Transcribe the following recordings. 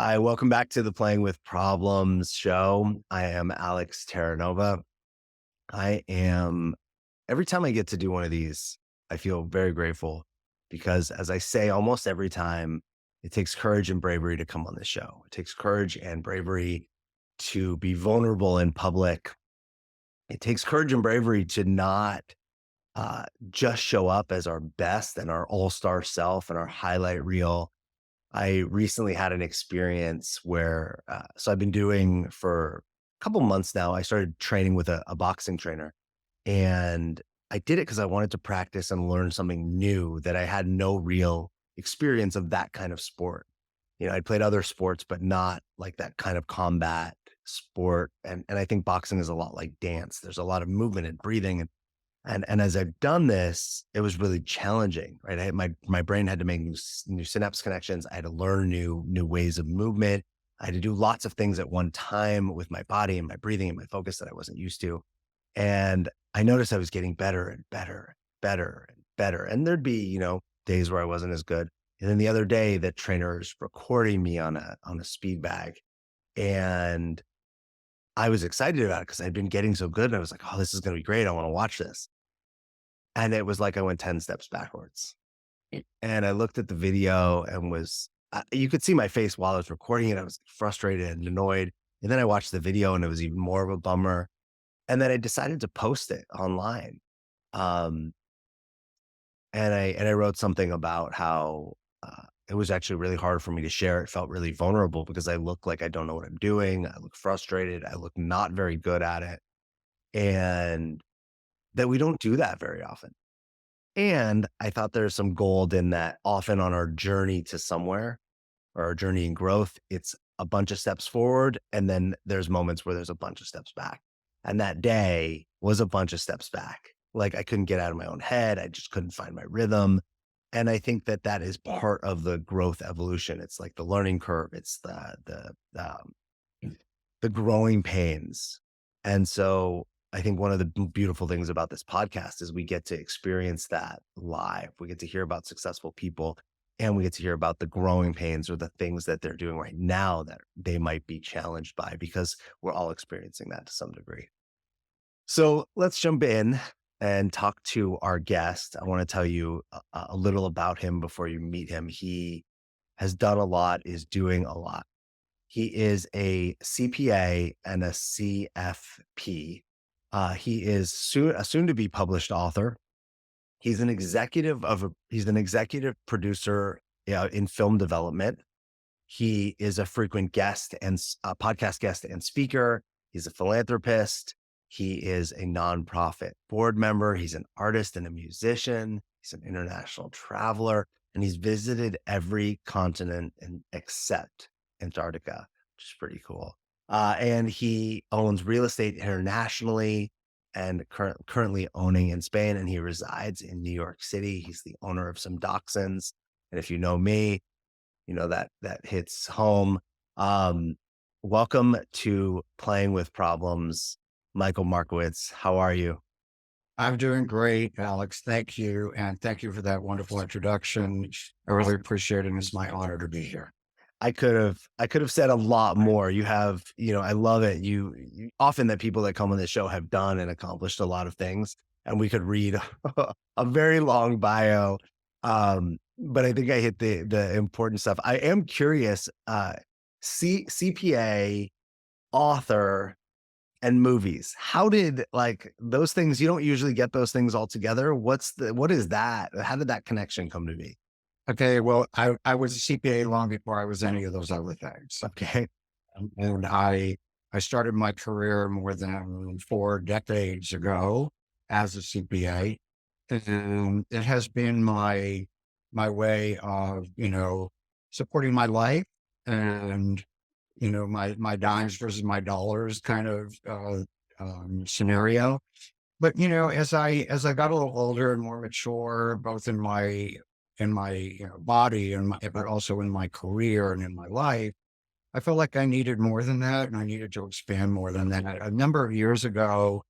Hi, welcome back to the Playing with Problems show. I am Alex Terranova. Every time I get to do one of these, I feel very grateful because, as I say almost every time, it takes courage and bravery to come on this show. It takes courage and bravery to be vulnerable in public. It takes courage and bravery to not just show up as our best and our all star self and our highlight reel. I recently had an experience where, so I've been doing for a couple months now. I started training with a boxing trainer, and I did it because I wanted to practice and learn something new that I had no real experience of that kind of sport. I'd played other sports, but not like that kind of combat sport. And I think boxing is a lot like dance. There's a lot of movement and breathing, and as I've done this, it was really challenging, right? My brain had to make new synapse connections. I had to learn new ways of movement. I had to do lots of things at one time with my body and my breathing and my focus that I wasn't used to. And I noticed I was getting better and better, better and better. And there'd be, days where I wasn't as good. And then the other day, the trainer's recording me on a speed bag, and I was excited about it because I'd been getting so good. And I was like, oh, this is going to be great. I want to watch this. And it was like I went 10 steps backwards. And I looked at the video and you could see my face while I was recording it. I was frustrated and annoyed. And then I watched the video and it was even more of a bummer. And then I decided to post it online. Um, and I wrote something about how it was actually really hard for me to share. It felt really vulnerable because I look like I don't know what I'm doing. I look frustrated. I look not very good at it. And that we don't do that very often. And I thought there's some gold in that. Often on our journey to somewhere, or our journey in growth, it's a bunch of steps forward. And then there's moments where there's a bunch of steps back. And that day was a bunch of steps back. Like I couldn't get out of my own head. I just couldn't find my rhythm. And I think that is part of the growth evolution. It's like the learning curve. It's the growing pains. And so I think one of the beautiful things about this podcast is we get to experience that live. We get to hear about successful people, and we get to hear about the growing pains or the things that they're doing right now that they might be challenged by, because we're all experiencing that to some degree. So let's jump in and talk to our guest. I want to tell you a little about him before you meet him. He has done a lot, is doing a lot. He is a CPA and a CFP. He is a soon to be published author. He's an executive producer in film development. He is a frequent guest and podcast guest and speaker. He's a philanthropist. He is a nonprofit board member. He's an artist and a musician. He's an international traveler, and he's visited every continent except Antarctica, which is pretty cool. And he owns real estate internationally and currently owning in Spain, and he resides in New York City. He's the owner of some dachshunds. And if you know me, you know that hits home. Welcome to Playing with Problems, Michael Markiewicz. How are you? I'm doing great, Alex. Thank you. And thank you for that wonderful introduction. I really appreciate it. And it's my honor to be here. I could have said a lot more. You have, I love it. You often that people that come on this show have done and accomplished a lot of things, and we could read a very long bio. But I think I hit the important stuff. I am curious, CPA, author, and movies. How did those things, you don't usually get those things all together. What is that? How did that connection come to be? Okay. Well, I was a CPA long before I was any of those other things. Okay. And I started my career more than 4 decades ago as a CPA. And it has been my way of, supporting my life and, my dimes versus my dollars kind of scenario. But, as I got a little older and more mature, both in my body but also in my career and in my life, I felt like I needed more than that, and I needed to expand more than that. A number of years ago,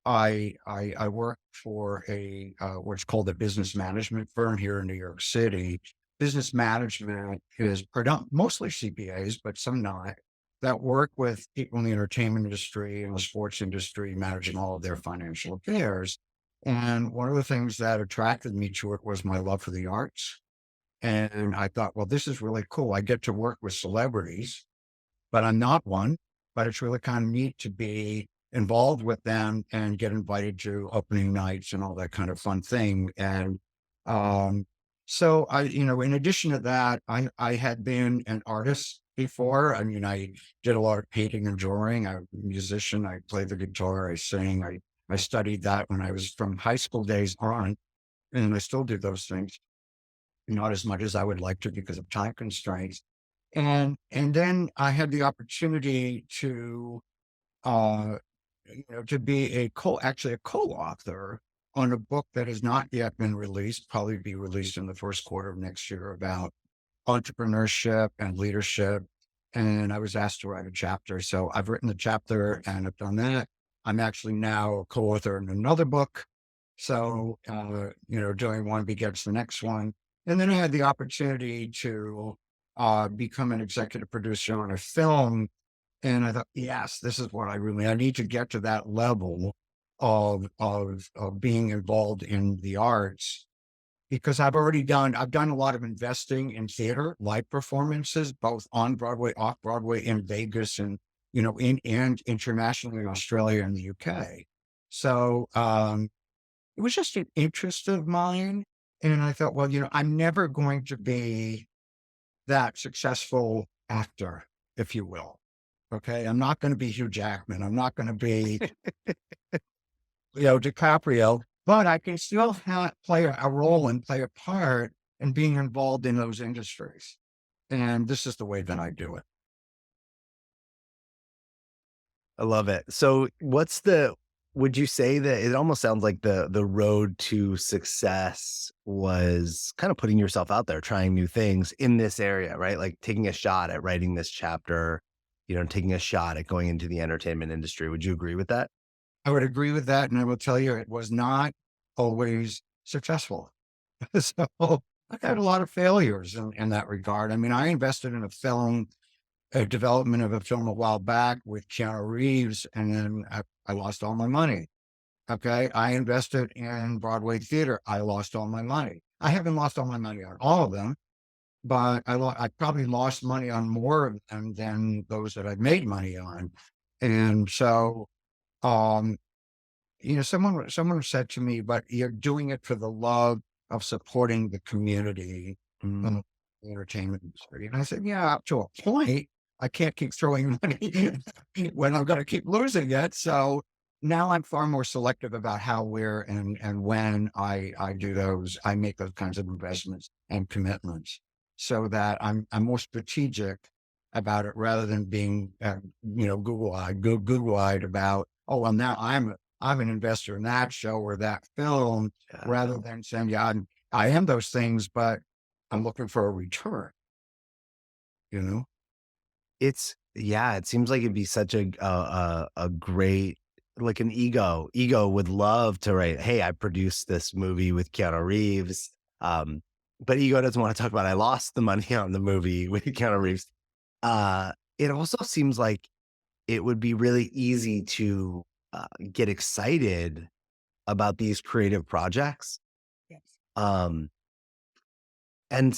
I worked for what's called a business management firm here in New York City business management is mostly CPAs, but some not, that work with people in the entertainment industry and the sports industry, managing all of their financial affairs. And one of the things that attracted me to it was my love for the arts. And I thought, well, this is really cool. I get to work with celebrities, but I'm not one. But it's really kind of neat to be involved with them and get invited to opening nights and all that kind of fun thing. And um, so in addition to that, I had been an artist before. I mean, I did a lot of painting and drawing. I'm a musician. I play the guitar. I sing. I studied that when I was from high school days on, and I still do those things. Not as much as I would like to because of time constraints. And then I had the opportunity to uh to be actually a co-author on a book that has not yet been released, probably be released in the first quarter of next year, about entrepreneurship and leadership. And I was asked to write a chapter. So I've written the chapter and I've done that. I'm actually now a co-author in another book. So, doing one begets the next one. And then I had the opportunity to become an executive producer on a film. And I thought, yes, this is what I need to get to that level of being involved in the arts, because I've done a lot of investing in theater, live performances, both on Broadway, off Broadway, in Vegas, and, and internationally in Australia and the UK. So, it was just an interest of mine. And I thought, well, I'm never going to be that successful actor, if you will. Okay. I'm not going to be Hugh Jackman. I'm not going to be, DiCaprio, but I can still play a role and play a part in being involved in those industries. And this is the way that I do it. I love it. So would you say that it almost sounds like the road to success was kind of putting yourself out there, trying new things in this area, right? Like taking a shot at writing this chapter, taking a shot at going into the entertainment industry. Would you agree with that? I would agree with that. And I will tell you, it was not always successful. So I've had a lot of failures in that regard. I mean, I invested in a development of a film a while back with Keanu Reeves, and then I lost all my money. Okay. I invested in Broadway theater. I lost all my money. I haven't lost all my money on all of them, but I probably lost money on more of them than those that I've made money on. And so, um, someone said to me, but you're doing it for the love of supporting the community Mm. in the entertainment industry. And I said, yeah, up to a point. I can't keep throwing money when I'm going to keep losing it. So now I'm far more selective about how, where, and when I make those kinds of investments and commitments, so that I'm more strategic about it, rather than being, Google-eyed about, oh, well, now I'm an investor in that show or that film, Yeah. rather than saying, yeah, I am those things, but I'm looking for a return, you know? It seems like it'd be such a great, like an ego would love to write, "Hey, I produced this movie with Keanu Reeves." But ego doesn't want to talk about, "I lost the money on the movie with Keanu Reeves." It also seems like it would be really easy to, get excited about these creative projects. Yes. Um and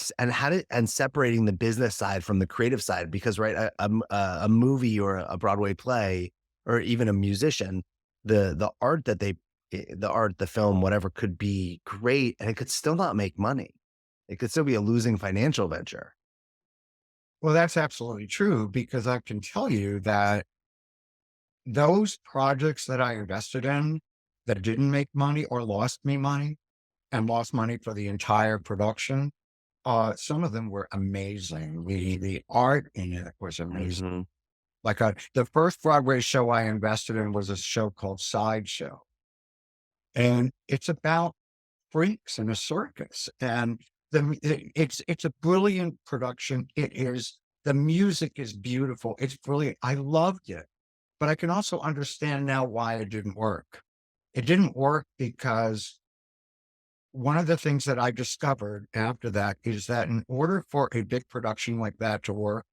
separating the business side from the creative side, because right, a movie or a Broadway play or even a musician, the art that the art, the film, whatever, could be great and it could still not make money. It could still be a losing financial venture. Well, that's absolutely true, because I can tell you that those projects that I invested in that didn't make money or lost me money, and lost money for the entire production, some of them were amazing. The art in it was amazing. Mhm. Like, the first Broadway show I invested in was a show called Sideshow, and it's about freaks in a circus. And it's a brilliant production. The music is beautiful. It's brilliant. I loved it, but I can also understand now why it didn't work. It didn't work because one of the things that I discovered after that is that in order for a big production like that to work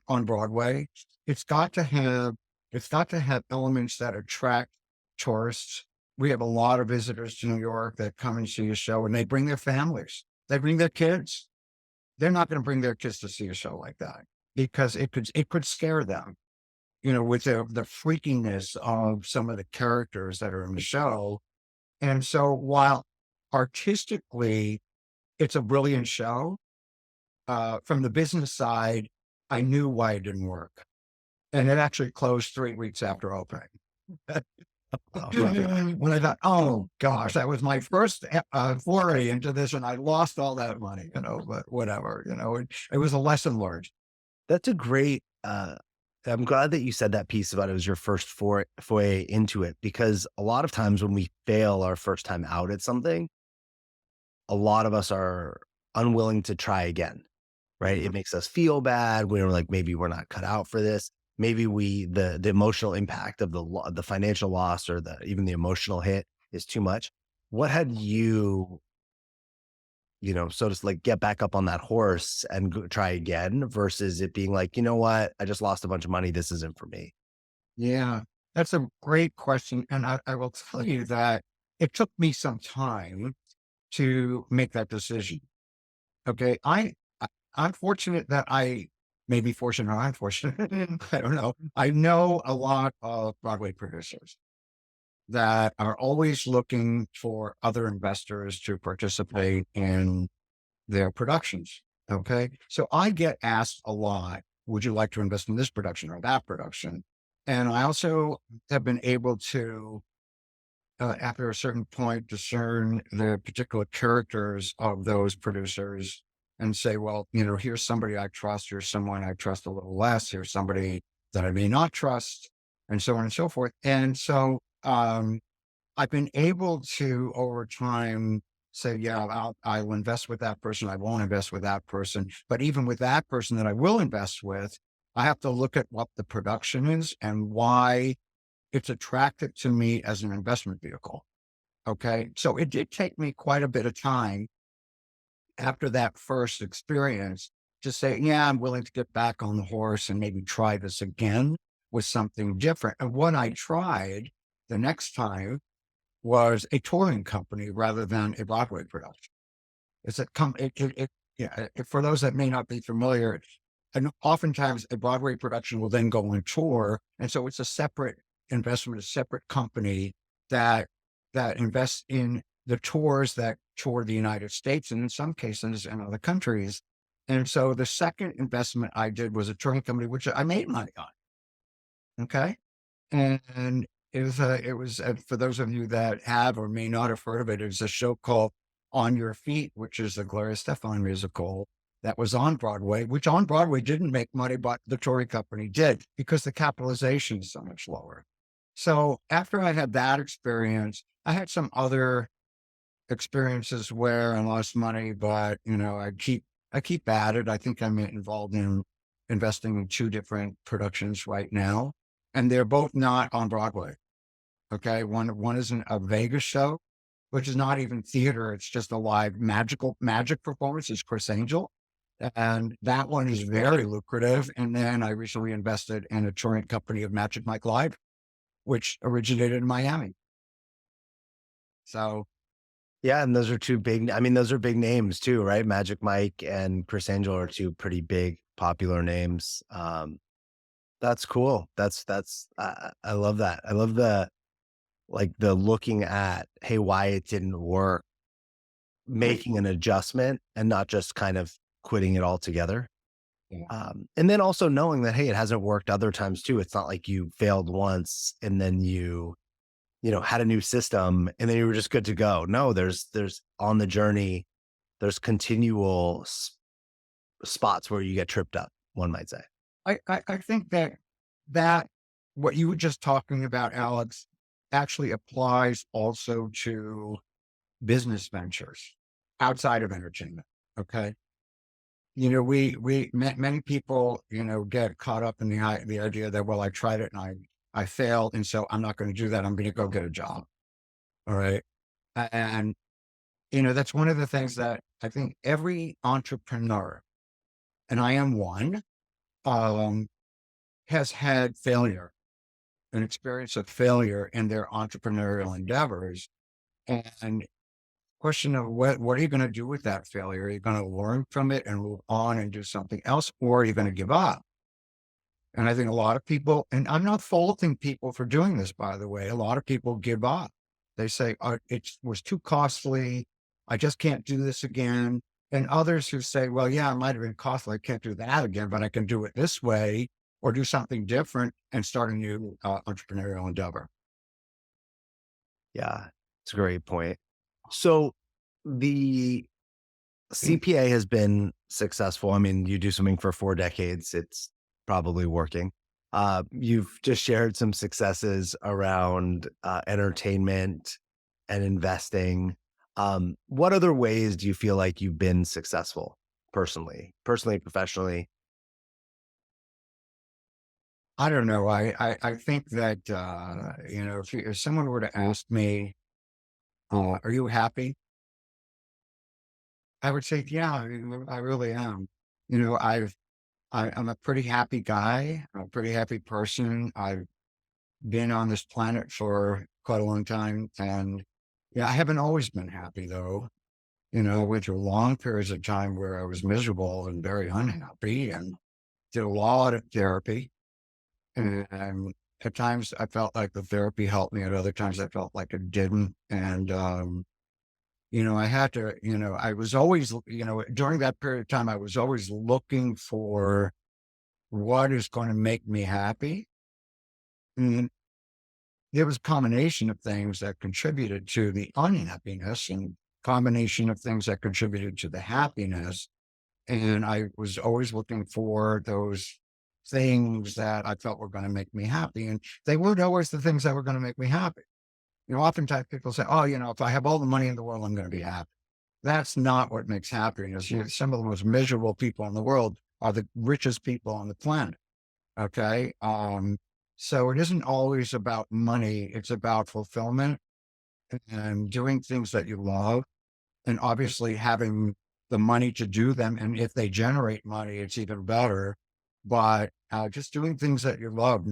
on Broadway, it's got to have it's got to have elements that attract tourists. We have a lot of visitors to New York that come and see a show, and they bring their families. They bring their kids. They're not going to bring their kids to see a show like that because it could scare them, with the freakiness of some of the characters that are in the show. And so while artistically it's a brilliant show, from the business side, I knew why it didn't work. And it actually closed 3 weeks after opening. Oh, When I thought, oh gosh, that was my first foray into this, and I lost all that money, but whatever, it was a lesson learned. that's a great, I'm glad that you said that piece about it was your first foray into it, because a lot of times when we fail our first time out at something, a lot of us are unwilling to try again, right? It makes us feel bad. We're like, maybe we're not cut out for this. Maybe the emotional impact of the financial loss, or even the emotional hit is too much. What had you, so to like get back up on that horse and try again, versus it being like, you know what, I just lost a bunch of money. This isn't for me. Yeah, that's a great question. And I will tell you that it took me some time to make that decision. Okay. I'm fortunate that maybe fortunate or unfortunate, I don't know. I know a lot of Broadway producers that are always looking for other investors to participate in their productions. Okay. So I get asked a lot, would you like to invest in this production or that production? And I also have been able to, after a certain point, discern the particular characters of those producers and say, well, here's somebody I trust, here's someone I trust a little less, here's somebody that I may not trust, and so on and so forth. And so I've been able to, over time, say, yeah, I'll invest with that person, I won't invest with that person. But even with that person that I will invest with, I have to look at what the production is and why it's attractive to me as an investment vehicle. Okay. So it did take me quite a bit of time after that first experience to say, yeah, I'm willing to get back on the horse and maybe try this again with something different. And what I tried the next time was a touring company rather than a Broadway production. It's a yeah, for those that may not be familiar, and oftentimes a Broadway production will then go on tour. And so it's a separate investment, a separate company that invests in the tours that tour the United States and in some cases in other countries. And so the second investment I did was a touring company, which I made money on. Okay. And it was for those of you that have or may not have heard of it, it was a show called On Your Feet, which is a Gloria Estefan musical that was on Broadway, which on Broadway didn't make money, but the touring company did because the capitalization is so much lower. So after I had that experience, I had some other experiences where I lost money, but I keep at it. I think I'm involved in investing in two different productions right now, and they're both not on Broadway. Okay, one is a Vegas show, which is not even theater; it's just a live magic performance. It's Chris Angel, and that one is very lucrative. And then I recently invested in a touring company of Magic Mike Live, which originated in Miami. So Yeah, and those are two big, I mean, those are big names too, right? Magic Mike and Chris Angel are two pretty big popular names. That's cool. I love that. I love the looking at, hey, why it didn't work, making an adjustment and not just kind of quitting it altogether. yeah, And then also knowing that, hey, it hasn't worked other times too. It's not like you failed once and then had a new system and then you were just good to go. No, there's on the journey, there's continual spots where you get tripped up, one might say. I think that what you were just talking about, Alex, actually applies also to business ventures outside of entertainment. Okay. Many people, get caught up in the idea that, well, I tried it and I failed. And so I'm not going to do that. I'm going to go get a job. All right. And That's one of the things that I think every entrepreneur, and I am one, um, has had failure, an experience of failure in their entrepreneurial endeavors. And question of what are you going to do with that failure? Are you going to learn from it and move on and do something else, or are you going to give up? And I think a lot of people, and I'm not faulting people for doing this, by the way, a lot of people give up. They say, it was too costly. I just can't do this again. And others who say, well, yeah, it might have been costly. I can't do that again, but I can do it this way or do something different and start a new entrepreneurial endeavor. Yeah, it's a great point. So the CPA has been successful. I mean, you do something for 4 decades, it's probably working. You've just shared some successes around, entertainment and investing. What other ways do you feel like you've been successful personally, professionally? I don't know. I think that, if someone were to ask me, are you happy? I would say, yeah, I really am. You know, I'm a pretty happy guy. I'm a pretty happy person. I've been on this planet for quite a long time. And yeah, I haven't always been happy though. I went through long periods of time where I was miserable and very unhappy and did a lot of therapy. And at times I felt like the therapy helped me. At other times I felt like it didn't. And, I had to, I was always, during that period of time, I was always looking for what is going to make me happy. And there was a combination of things that contributed to the unhappiness and combination of things that contributed to the happiness. And I was always looking for those things that I felt were going to make me happy. And they weren't always the things that were going to make me happy. Oftentimes people say, oh, if I have all the money in the world, I'm going to be happy. That's not what makes happiness. Some of the most miserable people in the world are the richest people on the planet. Okay. So it isn't always about money. It's about fulfillment and doing things that you love and obviously having the money to do them. And if they generate money, it's even better. But just doing things that you love,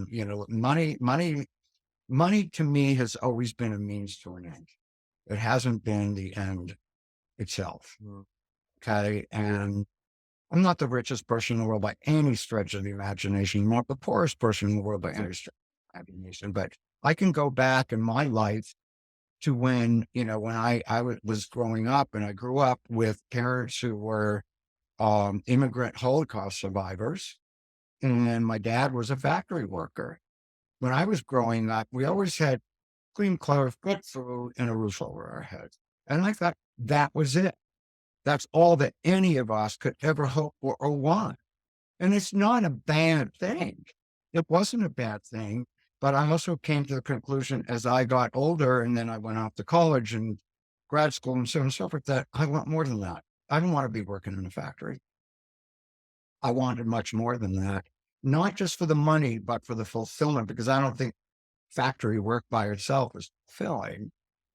money to me has always been a means to an end. It hasn't been the end itself. Okay. And I'm not the richest person in the world by any stretch of the imagination. I'm not the poorest person in the world by any stretch of the imagination. But I can go back in my life to when was growing up, and I grew up with parents who were immigrant Holocaust survivors. And my dad was a factory worker. When I was growing up, we always had clean clothes, good food, and a roof over our heads. And I thought that was it. That's all that any of us could ever hope for or want. And it's not a bad thing. It wasn't a bad thing. But I also came to the conclusion as I got older and then I went off to college and grad school and so on and so forth that I want more than that. I don't want to be working in a factory. I wanted much more than that, not just for the money, but for the fulfillment, because I don't think factory work by itself is fulfilling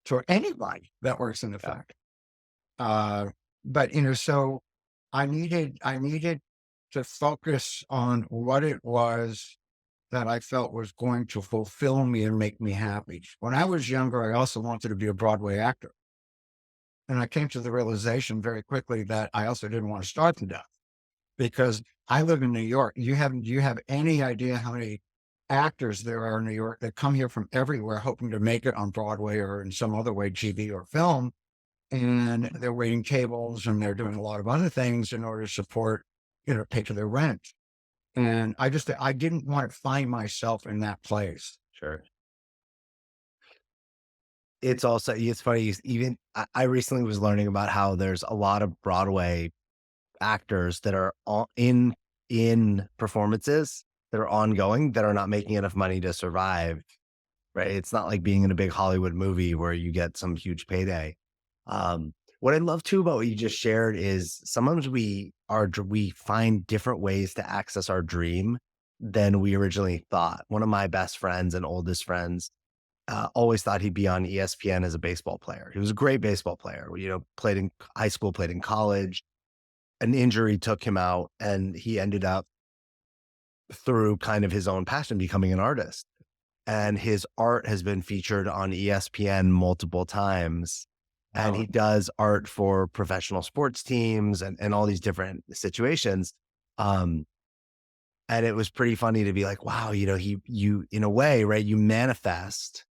for anybody that works in the Yeah. factory. Uh, but so I needed to focus on what it was that I felt was going to fulfill me and make me happy. When I was younger, I also wanted to be a Broadway actor. And I came to the realization very quickly that I also didn't want to start to death because I live in New York. Do you have any idea how many actors there are in New York that come here from everywhere hoping to make it on Broadway or in some other way, TV or film? And they're waiting tables and they're doing a lot of other things in order to support, pay for their rent. And I didn't want to find myself in that place. Sure. It's funny, even I recently was learning about how there's a lot of Broadway actors that are all in performances that are ongoing that are not making enough money to survive, right? It's not like being in a big Hollywood movie where you get some huge payday. What I love too about what you just shared is sometimes we find different ways to access our dream than we originally thought. One of my best friends and oldest friends, always thought he'd be on ESPN as a baseball player. He was a great baseball player, played in high school, played in college. An injury took him out, and he ended up through kind of his own passion becoming an artist. And his art has been featured on ESPN multiple times. And Wow. he does art for professional sports teams and all these different situations. Um, and it was pretty funny to be like, wow, you in a way, right? You manifest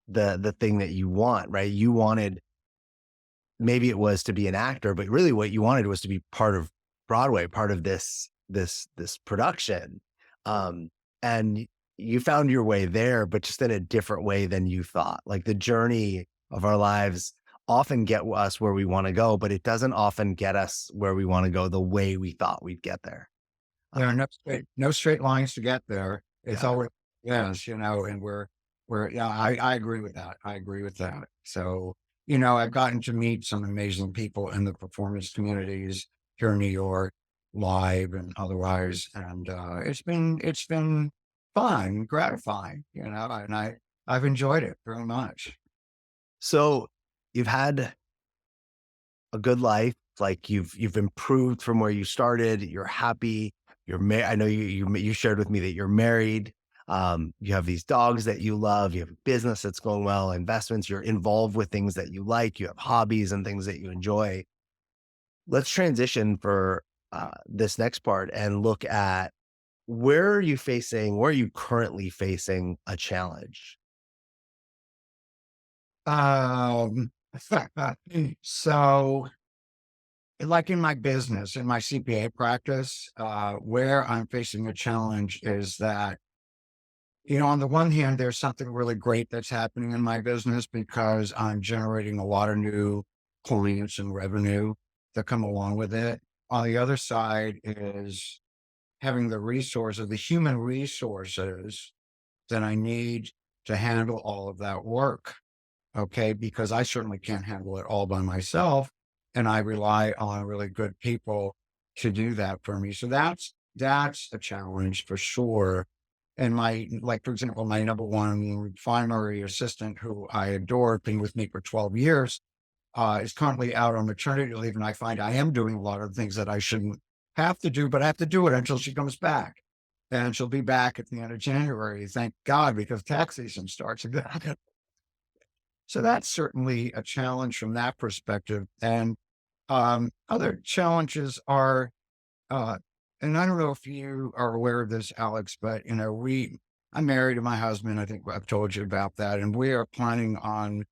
the thing that you want, right? You wanted, maybe it was to be an actor, but really what you wanted was to be part of Broadway, part of this production. Um, and you found your way there, but just in a different way than you thought. Like the journey of our lives often get us where we want to go, but it doesn't often get us where we want to go the way we thought we'd get there. There are Um, no straight lines to get there. It's yeah. always yes, and we're yeah, I agree with that. I agree with that. So, I've gotten to meet some amazing people in the performance communities here in New York, live and otherwise, and it's been fun, gratifying, and I've enjoyed it very much. So you've had a good life. Like you've improved from where you started. You're happy. I know you shared with me that you're married. You have these dogs that you love. You have a business that's going well. Investments. You're involved with things that you like. You have hobbies and things that you enjoy. Let's transition for this next part and look at where are you facing? Where are you currently facing a challenge? Um, so like in my business, in my CPA practice, where I'm facing a challenge is that, on the one hand, there's something really great that's happening in my business because I'm generating a lot of new clients and revenue that come along with it. On the other side is having the human resources that I need to handle all of that work. Okay, because I certainly can't handle it all by myself, and I rely on really good people to do that for me. So that's a challenge for sure. And like for example, my number one primary assistant, who I adore, been with me for 12 years, is currently out on maternity leave, and I find I am doing a lot of things that I shouldn't have to do, but I have to do it until she comes back. And she'll be back at the end of January, thank God, because tax season starts again. So that's certainly a challenge from that perspective. And other challenges are, uh, and I don't know if you are aware of this, Alex, but I'm married to my husband. I think I've told you about that, and we are planning on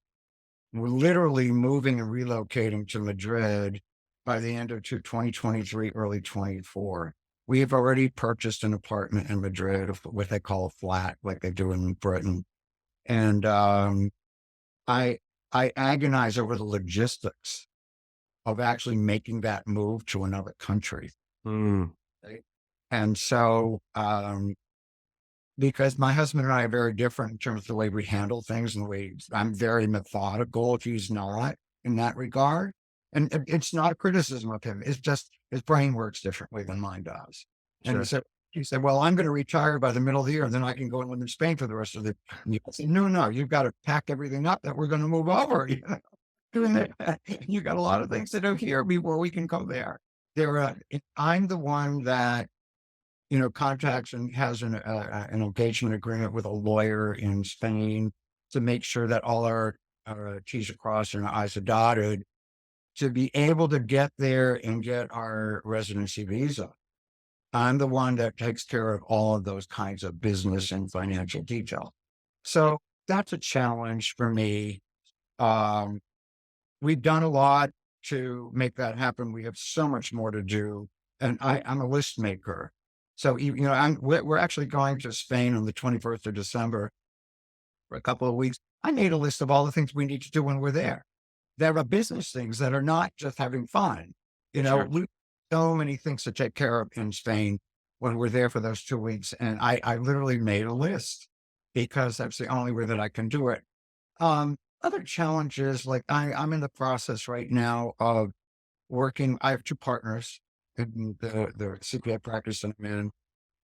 we're literally moving and relocating to Madrid by the end of 2023, early 24. We have already purchased an apartment in Madrid, what they call a flat, like they do in Britain, and I I agonize over the logistics of actually making that move to another country, Mm, right? And so, because my husband and I are very different in terms of the way we handle things and the way I'm very methodical, if he's not in that regard. And it's not a criticism of him. It's just his brain works differently than mine does. And sure. he said, well, I'm going to retire by the middle of the year and then I can go and live in Spain for the rest of the year. I said, no, no, you've got to pack everything up that we're going to move over. Doing that. You got a lot of things to do here before we can go there. I'm the one that contacts and has an engagement agreement with a lawyer in Spain to make sure that all our T's are crossed and our I's are dotted to be able to get there and get our residency visa. I'm the one that takes care of all of those kinds of business and financial detail. So that's a challenge for me. Um, we've done a lot to make that happen. We have so much more to do. And I'm a list maker. So, we're actually going to Spain on the 21st of December for a couple of weeks. I made a list of all the things we need to do when we're there. There are business things that are not just having fun. Sure. We so many things to take care of in Spain when we're there for those 2 weeks. And I literally made a list because that's the only way that I can do it. Other challenges, like I'm in the process right now of working. I have two partners in the CPA practice that I'm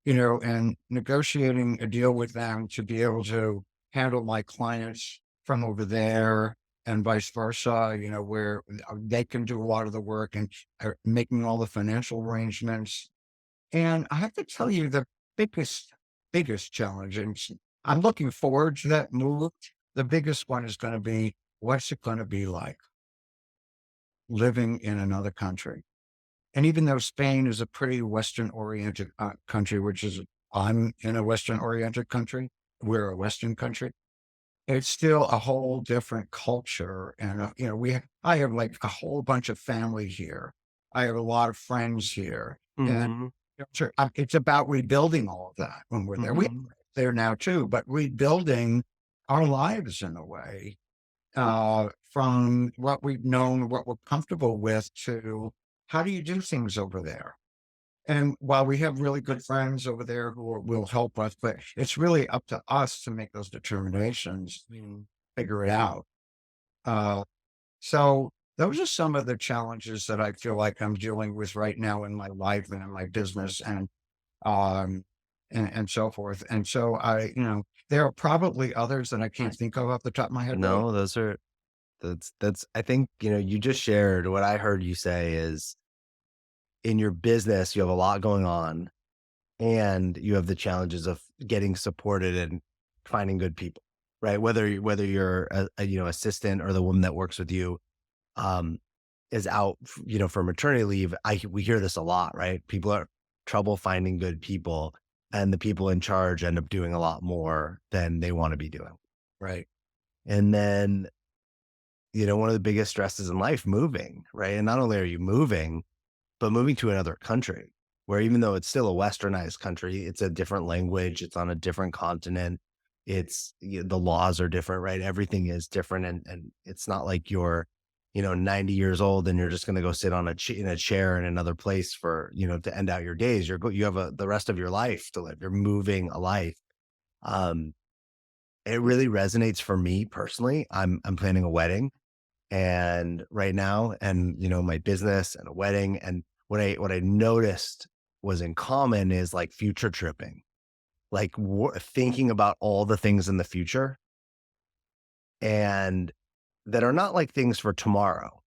in, and negotiating a deal with them to be able to handle my clients from over there and vice versa, where they can do a lot of the work and making all the financial arrangements. And I have to tell you, the biggest challenge, and I'm looking forward to that move. The biggest one is going to be, what's it going to be like living in another country? And even though Spain is a pretty Western oriented country, I'm in a Western oriented country, we're a Western country, it's still a whole different culture. And, I have like a whole bunch of family here. I have a lot of friends here. And Mhm. it's about rebuilding all of that when we're there. We're Mhm. there now too, but rebuilding our lives in a way, from what we've known, what we're comfortable with, to how do you do things over there? And while we have really good friends over there who will help us, but it's really up to us to make those determinations and figure it out. Uh, so those are some of the challenges that I feel like I'm dealing with right now in my life and in my business, um, and so forth. And so there are probably others that I can't think of off the top of my head right. No, that's I think, you just shared what I heard you say is in your business, you have a lot going on and you have the challenges of getting supported and finding good people, right? Whether you're assistant or the woman that works with you, um, is out, for maternity leave. We hear this a lot, right? People are trouble finding good people, and the people in charge end up doing a lot more than they want to be doing. Right. And then, one of the biggest stresses in life, moving, right? And not only are you moving, but moving to another country where even though it's still a westernized country, it's a different language, it's on a different continent, the laws are different, right? Everything is different, and it's not like you're, 90 years old and you're just going to go sit on in a chair in another place for, to end out your days. You have the rest of your life to live. You're moving a life. Um, it really resonates for me personally. I'm planning a wedding and right now, and my business and a wedding, and what I noticed was in common is like future tripping, like thinking about all the things in the future and that are not like things for tomorrow.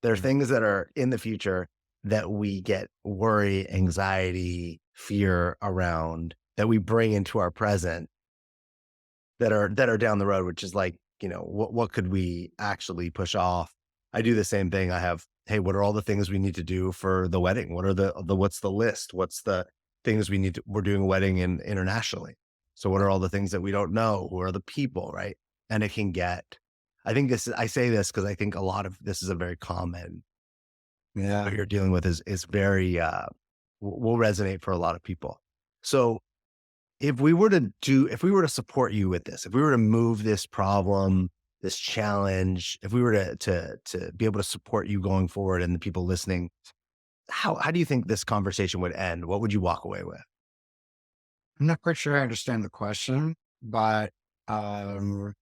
They're Mm. things that are in the future that we get worry, anxiety, fear around, that we bring into our present, that are down the road, which is like, what could we actually push off? I do the same thing. I have, hey, what are all the things we need to do for the wedding? What are what's the list? What's the things we're doing a wedding internationally. So what are all the things that we don't know? Who are the people, right? And it can get, I say this because I think a lot of this is a very common, what Yeah. you're dealing with is very, will resonate for a lot of people. So if we were to support you with this, if we were to move this problem, this challenge, if we were to be able to support you going forward and the people listening, how do you think this conversation would end? What would you walk away with? I'm not quite sure I understand the question, but, um,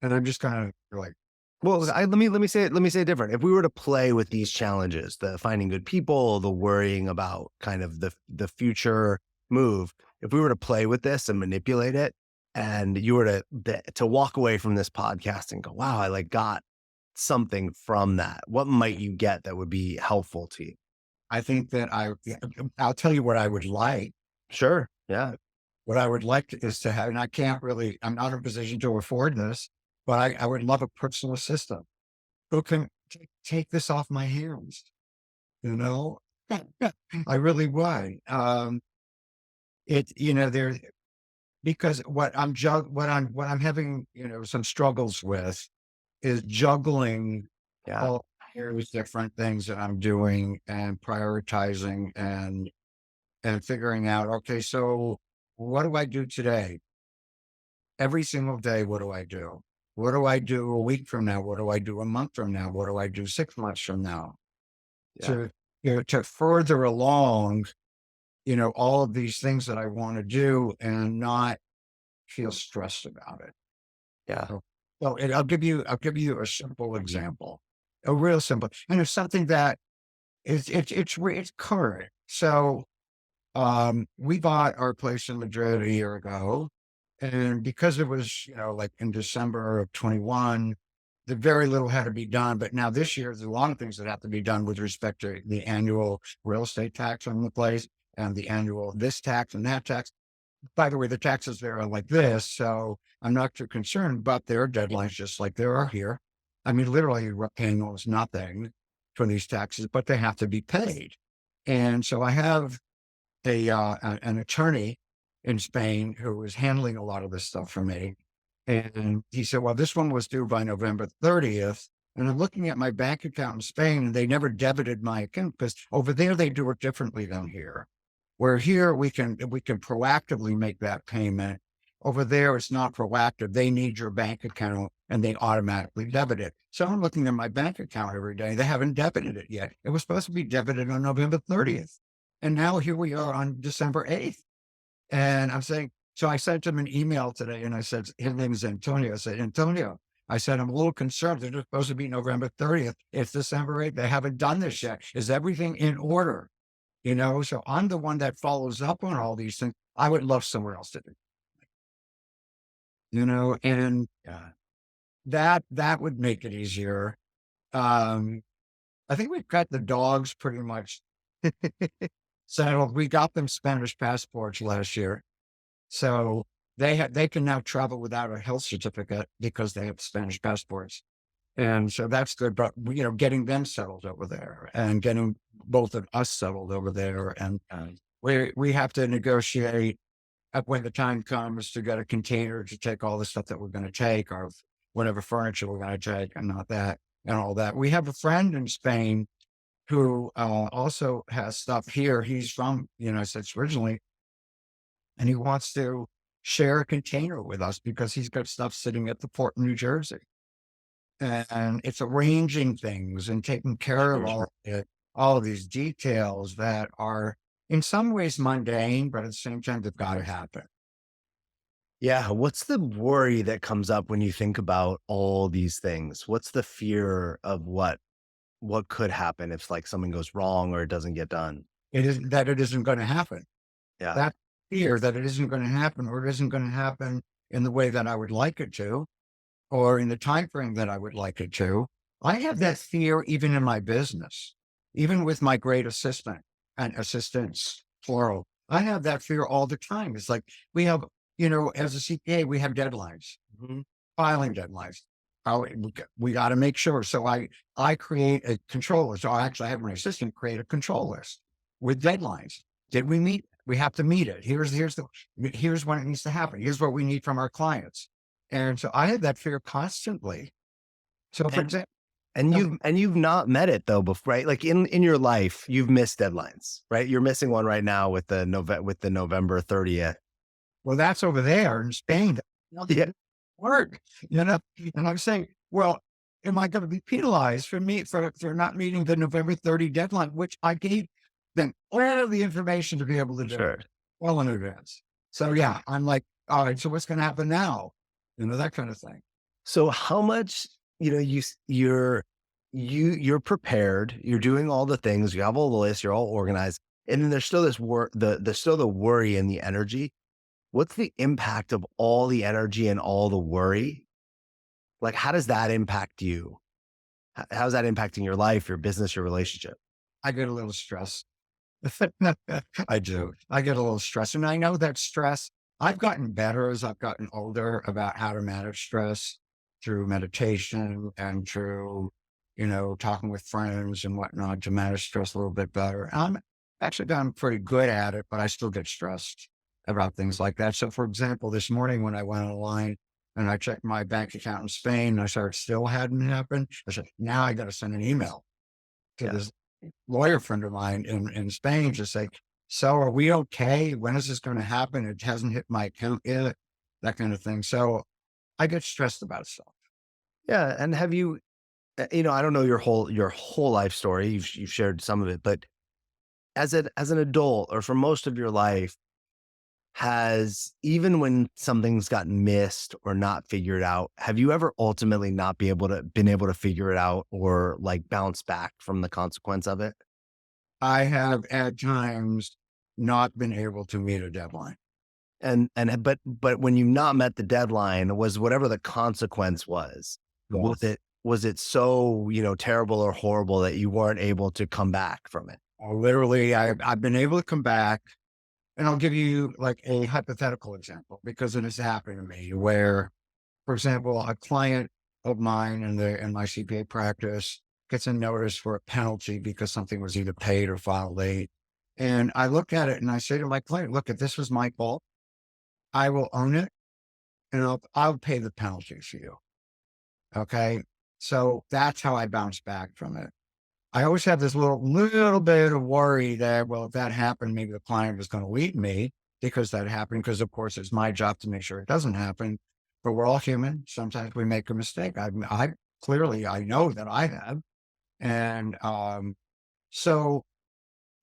and I'm just kind of like, Well, s- let me say it different. If we were to play with these challenges, the finding good people, the worrying about kind of the future move, if we were to play with this and manipulate it, and you were to walk away from this podcast and go, "Wow, I like got something from that." What might you get that would be helpful to you? I think that yeah, I'll tell you what I would like. Sure. Yeah. What I would like is to have, and I'm not in a position to afford this, but I would love a personal assistant who can take this off my hands, you know? I really would. There, because what I'm having, some struggles with is juggling Yeah. all those different things that I'm doing and prioritizing and figuring out, okay, so what do I do today? Every single day, what do I do? What do I do a week from now? What do I do a month from now? What do I do 6 months from now? Yeah. To to further along, all of these things that I want to do and not feel stressed about it. Yeah. So, I'll give you a simple example, a real simple, and it's something that it's current. So we bought our place in Madrid a year ago, And because it was, like in December of 21, the very little had to be done. But now this year, there's a lot of things that have to be done with respect to the annual real estate tax on the place and the annual this tax and that tax. By the way, the taxes there are like this, so I'm not too concerned, but there are deadlines just like there are here. I mean, literally, we're paying almost nothing for these taxes, but they have to be paid. And so I have an attorney in Spain who was handling a lot of this stuff for me. And he said, well, this one was due by November 30th. And I'm looking at my bank account in Spain, and they never debited my account because over there they do it differently than here. Where here we can proactively make that payment. Over there, it's not proactive. They need your bank account and they automatically debit it. So I'm looking at my bank account every day. They haven't debited it yet. It was supposed to be debited on November 30th. And now here we are on December 8th. And I'm saying, so I sent him an email today and I said, his name is Antonio. I said, Antonio, I said, I'm a little concerned. They're supposed to be November 30th. It's December 8th. They haven't done this yet. Is everything in order? So I'm the one that follows up on all these things. I would love somewhere else to do, and Yeah. that would make it easier. Um, I think we've got the dogs pretty much settled. We got them Spanish passports last year. So they can now travel without a health certificate because they have Spanish passports. And so that's good. But, getting them settled over there and getting both of us settled over there. And we have to negotiate when the time comes to get a container to take all the stuff that we're going to take or whatever furniture we're going to take and not that and all that. We have a friend in Spain who also has stuff here. He's from the United States originally, and he wants to share a container with us because he's got stuff sitting at the port in New Jersey. And it's arranging things and taking care of all of these details that are in some ways mundane, but at the same time, they've got to happen. Yeah. What's the worry that comes up when you think about all these things? What's the fear of what could happen if like something goes wrong or it doesn't get done? It is that it isn't going to happen. Yeah. That fear that it isn't going to happen or it isn't going to happen in the way that I would like it to, or in the time frame that I would like it to. I have that fear even in my business, even with my great assistant and assistants, plural. I have that fear all the time. It's like we have, as a CPA, we have deadlines, Mhm. filing deadlines. Oh, we got to make sure. So I create a control list. So I actually have my assistant create a control list with deadlines. Did we meet? We have to meet it. Here's when it needs to happen. Here's what we need from our clients. And so I had that fear constantly. So for And example, and you've not met it though before, right? Like in your life, you've missed deadlines, right? You're missing one right now with the November 30th. well, that's over there in Spain. Yeah. Work, and I'm saying, well, am I going to be penalized for not meeting the November 30 deadline, which I gave them all of the information to be able to do Sure. well in advance. So yeah, I'm like, all right, so what's going to happen now? That kind of thing. So how much, you're prepared, you're doing all the things, you have all the lists, you're all organized, and then there's still this there's still the worry and the energy. What's the impact of all the energy and all the worry? Like, how does that impact you? How's that impacting your life, your business, your relationship? I get a little stressed. I do. I get a little stressed. And I know that stress, I've gotten better as I've gotten older about how to manage stress through meditation and through, talking with friends and whatnot to manage stress a little bit better. I'm actually gotten pretty good at it, but I still get stressed about things like that. So for example, this morning when I went online and I checked my bank account in Spain, I saw it still hadn't happened. I said, now I got to send an email to Yeah. this lawyer friend of mine in Spain to say, so are we okay? When is this going to happen? It hasn't hit my account yet, that kind of thing. So I get stressed about stuff. Yeah. And have you, I don't know your whole life story. You've shared some of it, but as an adult or for most of your life, has even when something's gotten missed or not figured out, have you ever ultimately not been able to figure it out or like bounce back from the consequence of it? I have at times not been able to meet a deadline. but when you not met the deadline, was whatever the consequence Yes. was it so, terrible or horrible that you weren't able to come back from it? Literally, I've been able to come back, and I'll give you like a hypothetical example because it has happened to me where, for example, a client of mine in my CPA practice gets a notice for a penalty because something was either paid or filed late. And I look at it and I say to my client, look, if this was my fault, I will own it and I'll pay the penalty for you. Okay. So that's how I bounce back from it. I always have this little bit of worry that, well, if that happened, maybe the client was going to leave me because that happened. Because of course, it's my job to make sure it doesn't happen. But we're all human. Sometimes we make a mistake. I clearly I know that I have, and so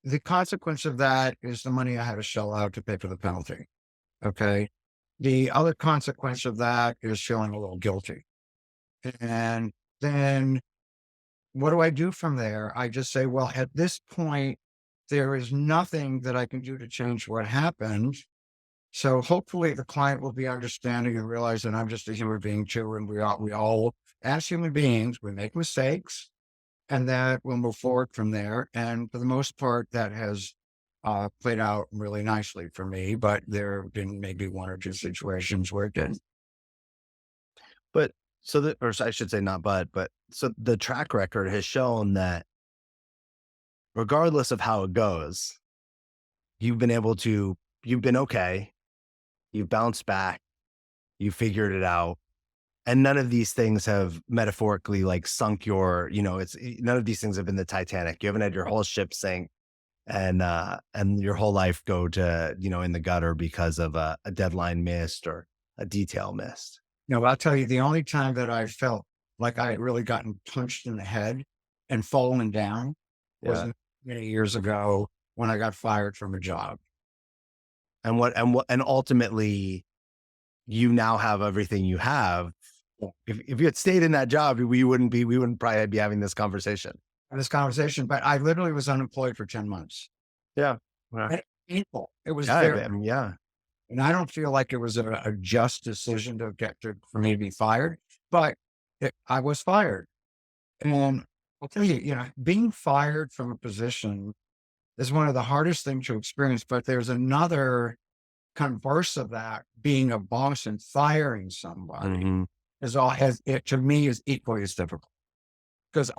the consequence of that is the money I had to shell out to pay for the penalty. Okay. The other consequence of that is feeling a little guilty, and then what do I do from there? I just say, well, at this point, there is nothing that I can do to change what happened. So hopefully the client will be understanding and realize that I'm just a human being too. And we all, as human beings, we make mistakes and that we'll move forward from there. And for the most part, that has played out really nicely for me, but there have been maybe one or two situations where it didn't. But or I should say not but so the track record has shown that regardless of how it goes, you've been able to you've been okay, you've bounced back, you figured it out. And none of these things have metaphorically like sunk none of these things have been the Titanic. You haven't had your whole ship sink and your whole life go to, in the gutter because of a deadline missed or a detail missed. No, I'll tell you, the only time that I felt like I had really gotten punched in the head and fallen down was Yeah. many years ago when I got fired from a job. And ultimately you now have everything you have. Yeah. If you had stayed in that job, we wouldn't probably be having this conversation. This conversation, but I literally was unemployed for 10 months. Yeah. Yeah. And painful. It was Yeah. very, I mean, yeah. and I don't feel like it was a just decision for me to be fired, but I was fired. And I'll tell you, being fired from a position is one of the hardest things to experience. But there's another converse of that, being a boss and firing somebody Mhm. is all has it to me is equally as difficult. Because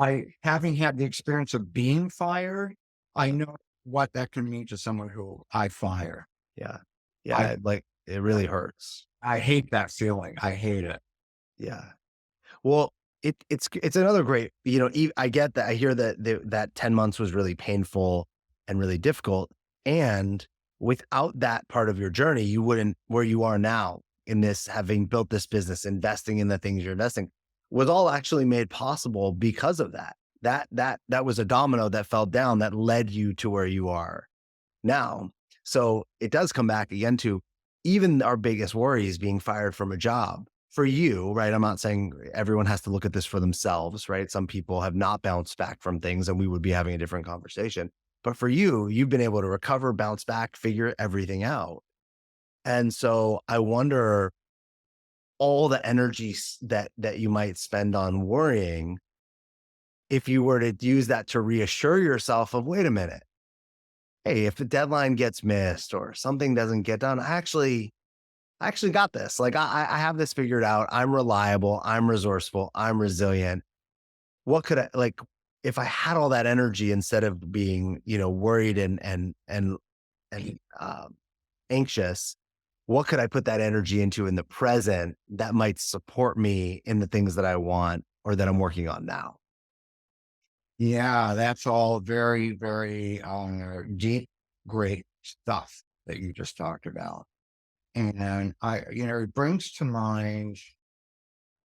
having had the experience of being fired, I know what that can mean to someone who I fire. Yeah. I Yeah. Like it really hurts. I hate that feeling. I hate it. Yeah. Well, it's another great, I get that. I hear that that 10 months was really painful and really difficult. And without that part of your journey, you wouldn't where you are now in this, having built this business, investing in the things you're investing, was all actually made possible because of that. That was a domino that fell down that led you to where you are now. So it does come back again to even our biggest worry is being fired from a job. For you, right? I'm not saying everyone has to look at this for themselves, right? Some people have not bounced back from things and we would be having a different conversation. But for you, you've been able to recover, bounce back, figure everything out. And so I wonder all the energy that you might spend on worrying, if you were to use that to reassure yourself of, wait a minute, hey, if a deadline gets missed or something doesn't get done, I actually got this. Like I have this figured out. I'm reliable. I'm resourceful. I'm resilient. What could I like if I had all that energy instead of being, worried and anxious? What could I put that energy into in the present that might support me in the things that I want or that I'm working on now? Yeah, that's all very, very deep, great stuff that you just talked about. And it brings to mind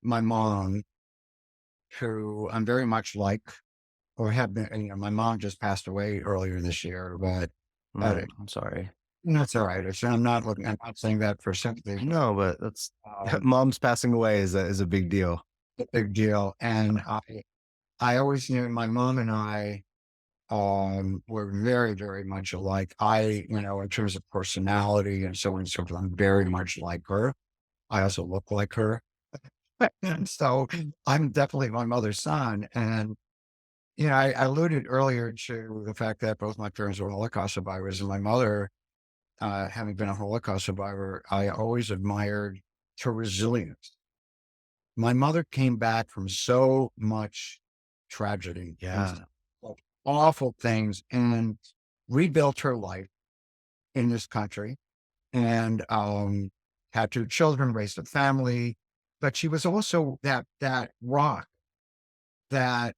my mom, who I'm very much like, or have been. My mom just passed away earlier this year, but I'm sorry. that's all right. I'm not saying that for sympathy. No, but that's Um, mom's passing away is a big deal. a big deal. And I always knew my mom and I. we're very, very much alike. In terms of personality and so on and so forth, I'm very much like her. I also look like her. And so I'm definitely my mother's son. And, I alluded earlier to the fact that both my parents were Holocaust survivors, and my mother, having been a Holocaust survivor, I always admired her resilience. My mother came back from so much tragedy and Yeah. like, awful things and rebuilt her life in this country and had two children, raised a family. But she was also that rock that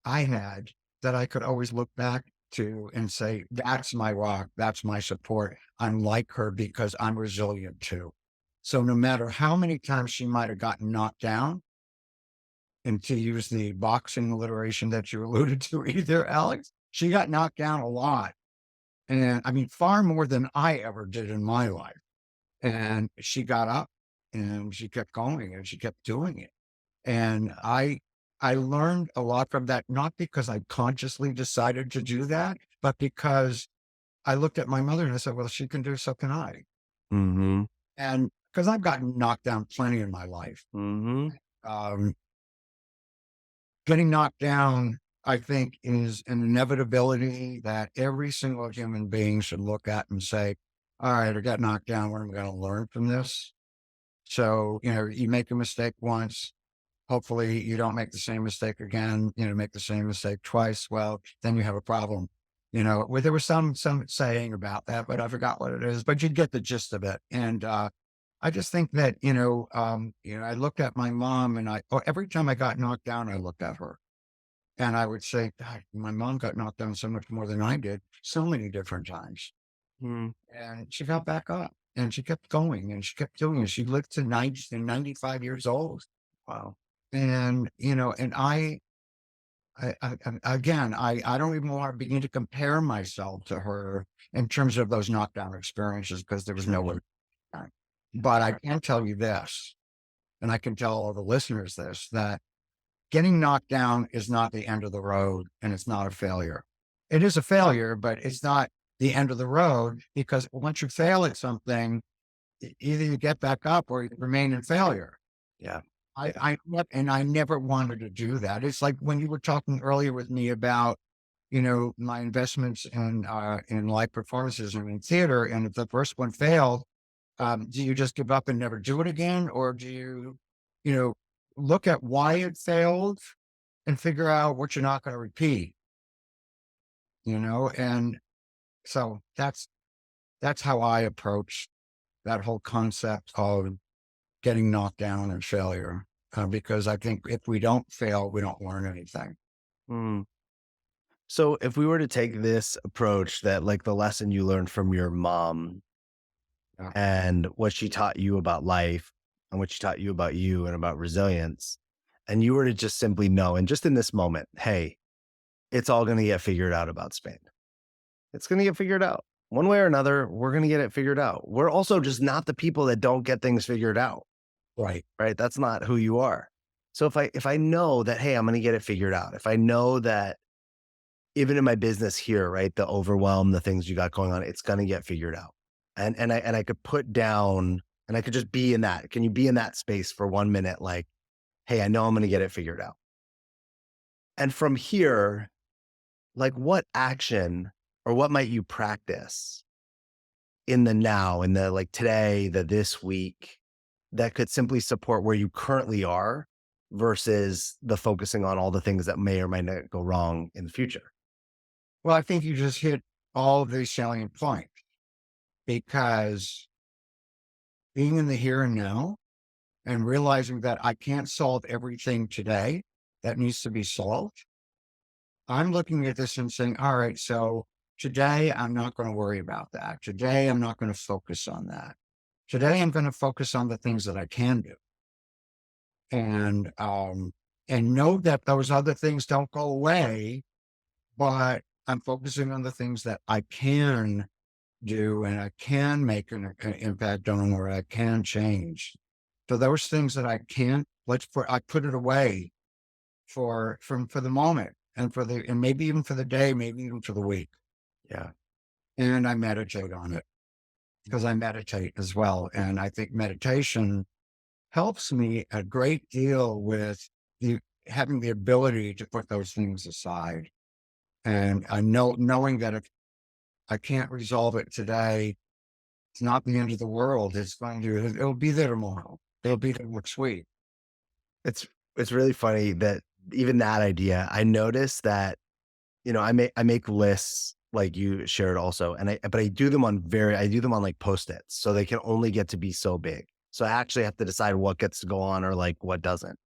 I had that I could always look back to and say, that's my rock, that's my support. I'm like her because I'm resilient too. So no matter how many times she might have gotten knocked down, and to use the boxing alliteration that you alluded to either, Alex, she got knocked down a lot. And I mean, far more than I ever did in my life. And she got up and she kept going and she kept doing it. And I learned a lot from that, not because I consciously decided to do that, but because I looked at my mother and I said, well, she can do, so can I. Mm-hmm. And because I've gotten knocked down plenty in my life. Mm-hmm. Um, Getting knocked down, I think, is an inevitability that every single human being should look at and say, all right, I got knocked down. What am I going to learn from this? So, you make a mistake once. Hopefully you don't make the same mistake again, make the same mistake twice. Well, then you have a problem. There was some saying about that, but I forgot what it is, but you get the gist of it. And I just think that, I looked at my mom and every time I got knocked down, I looked at her and I would say, God, my mom got knocked down so much more than I did so many different times. Mm. And she got back up and she kept going and she kept doing it. She lived to 90 and 95 years old. Wow. And, and again, I don't even want to begin to compare myself to her in terms of those knockdown experiences because there was no way. But I can tell you this, and I can tell all the listeners this, that getting knocked down is not the end of the road and it's not a failure. It is a failure, but it's not the end of the road because once you fail at something, either you get back up or you remain in failure. Yeah. I never wanted to do that. It's like when you were talking earlier with me about, my investments in live performances and in theater. And if the first one failed, do you just give up and never do it again? Or do you know, look at why it failed and figure out what you're not going to repeat, And so that's how I approach that whole concept of getting knocked down and failure. Because I think if we don't fail, we don't learn anything. Mm. So if we were to take this approach that like the lesson you learned from your mom Yeah. and what she taught you about life and what she taught you and about resilience, and you were to just simply know, and just in this moment, hey, it's all going to get figured out about Spain. It's going to get figured out one way or another. We're going to get it figured out. We're also just not the people that don't get things figured out. Right. Right. That's not who you are. So if I know that, hey, I'm going to get it figured out. If I know that even in my business here, right, the overwhelm, the things you got going on, it's going to get figured out. And I could put down and I could just be in that. Can you be in that space for 1 minute? Like, hey, I know I'm going to get it figured out. And from here, like what action or what might you practice in the now, in the like today, this week, that could simply support where you currently are versus the focusing on all the things that may or may not go wrong in the future? Well, I think you just hit all of these salient points because being in the here and now and realizing that I can't solve everything today that needs to be solved. I'm looking at this and saying, all right, so today I'm not going to worry about that. Today I'm not going to focus on that. Today I'm going to focus on the things that I can do. And know that those other things don't go away, but I'm focusing on the things that I can do and I can make an impact on or I can change. So those things that I can't, I put it away for the moment. and maybe even for the day, maybe even for the week. Yeah. And I meditate on it because I meditate as well. And I think meditation helps me a great deal with the having the ability to put those things aside. And I knowing that if I can't resolve it today, it's not the end of the world. It'll be there tomorrow. It'll be there next week. It's it's really funny that even that idea, I noticed that, I make lists like you shared also, and I do them I do them on like Post-its, so they can only get to be so big. So I actually have to decide what gets to go on or like what doesn't.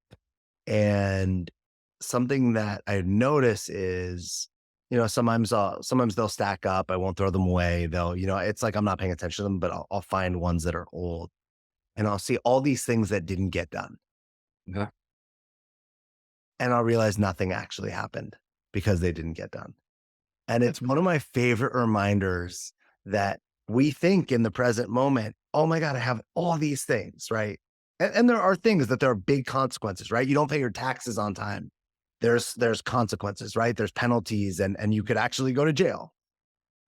And something that I notice is, sometimes they'll stack up. I won't throw them away. It's like I'm not paying attention to them, but I'll find ones that are old and I'll see all these things that didn't get done. Yeah. And I'll realize nothing actually happened because they didn't get done. And it's one of my favorite reminders that we think in the present moment, oh my God, I have all these things, right? And there are things that there are big consequences, right? You don't pay your taxes on time. There's consequences, right? There's penalties and you could actually go to jail.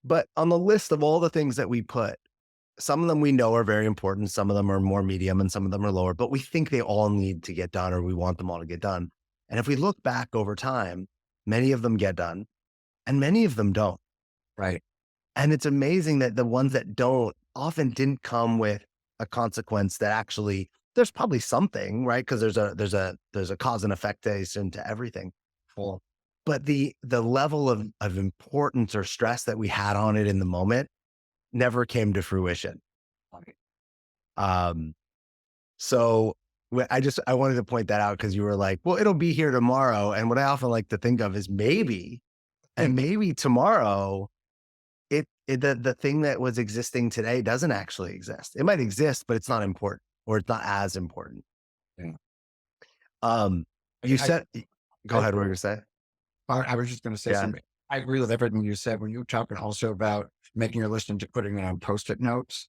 But on the list of all the things that we put, some of them we know are very important, some of them are more medium and some of them are lower, but we think they all need to get done or we want them all to get done. And if we look back over time, many of them get done and many of them don't. Right. And it's amazing that the ones that don't often didn't come with a consequence that actually there's probably something, right? Because there's a cause and effectation to everything. Well, But the level of importance or stress that we had on it in the moment never came to fruition. right. Um, so I wanted to point that out because you were like, well, it'll be here tomorrow. And what I often like to think of is maybe tomorrow the thing that was existing today doesn't actually exist. It might exist, but it's not important or it's not as important. Yeah. Um, you I, said, go I, ahead. What were you gonna say? I was just going to say Yeah, something. I agree with everything you said when you were talking also about making your list and putting it on Post-it notes.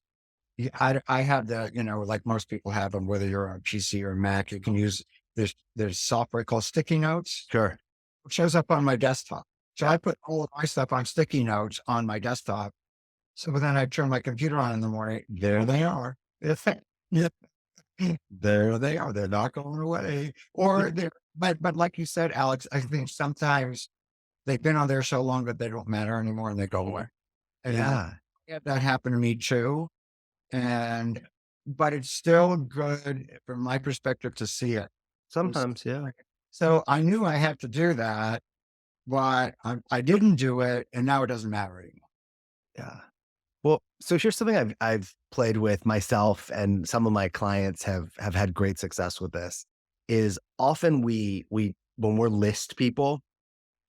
Yeah, I have the, like most people have them, whether you're on a PC or a Mac, you can use there's software called Sticky Notes. sure. It shows up on my desktop. So I put all of my stuff on sticky notes on my desktop. So then I turn my computer on in the morning. There they are. Yep. There they are. They're not going away. Y- Or they're, but like you said, Alex, I think sometimes they've been on there so long that they don't matter anymore and they go away. And I Yeah, had that happen to me too. And but it's still good from my perspective to see it. sometimes. Yeah, So I knew I had to do that, but I didn't do it, and now it doesn't matter anymore. yeah. Well, so here's something I've played with myself, and some of my clients have had great success with this. Is often we when we're list people,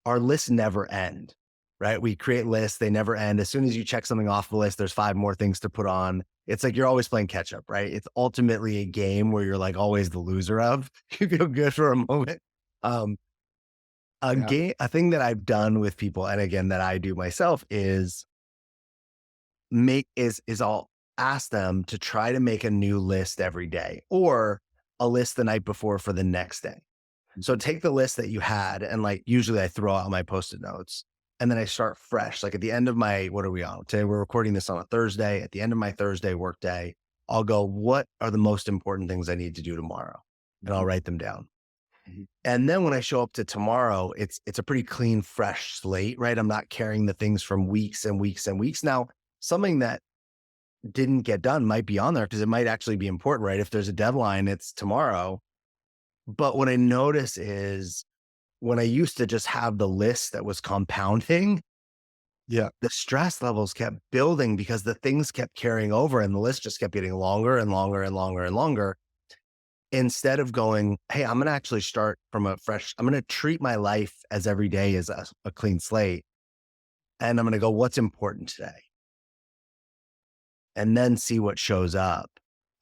our lists never end, right? We create lists, they never end. As soon as you check something off the list, there's five more things to put on. It's like you're always playing catch up, right? It's ultimately a game where you're like always the loser of. You feel good for a moment. Um, Yeah, a thing that I've done with people, and again that I do myself, is I'll ask them to try to make a new list every day or a list the night before for the next day. So take the list that you had and like usually I throw out my post-it notes and then I start fresh. Like at the end of my what are we on? Today we're recording this on a Thursday. At the end of my Thursday work day, I'll go, what are the most important things I need to do tomorrow? And I'll mhm, write them down. mhm, And then when I show up to tomorrow, it's a pretty clean, fresh slate, right? I'm not carrying the things from weeks and weeks and weeks. Now, something that didn't get done might be on there because it might actually be important, right? If there's a deadline, it's tomorrow. But what I notice is when I used to just have the list that was compounding, yeah, the stress levels kept building because the things kept carrying over and the list just kept getting longer and longer and longer and longer. Instead of going, hey, I'm going to actually start from I'm going to treat my life as every day as a clean slate. And I'm going to go, what's important today? And then see what shows up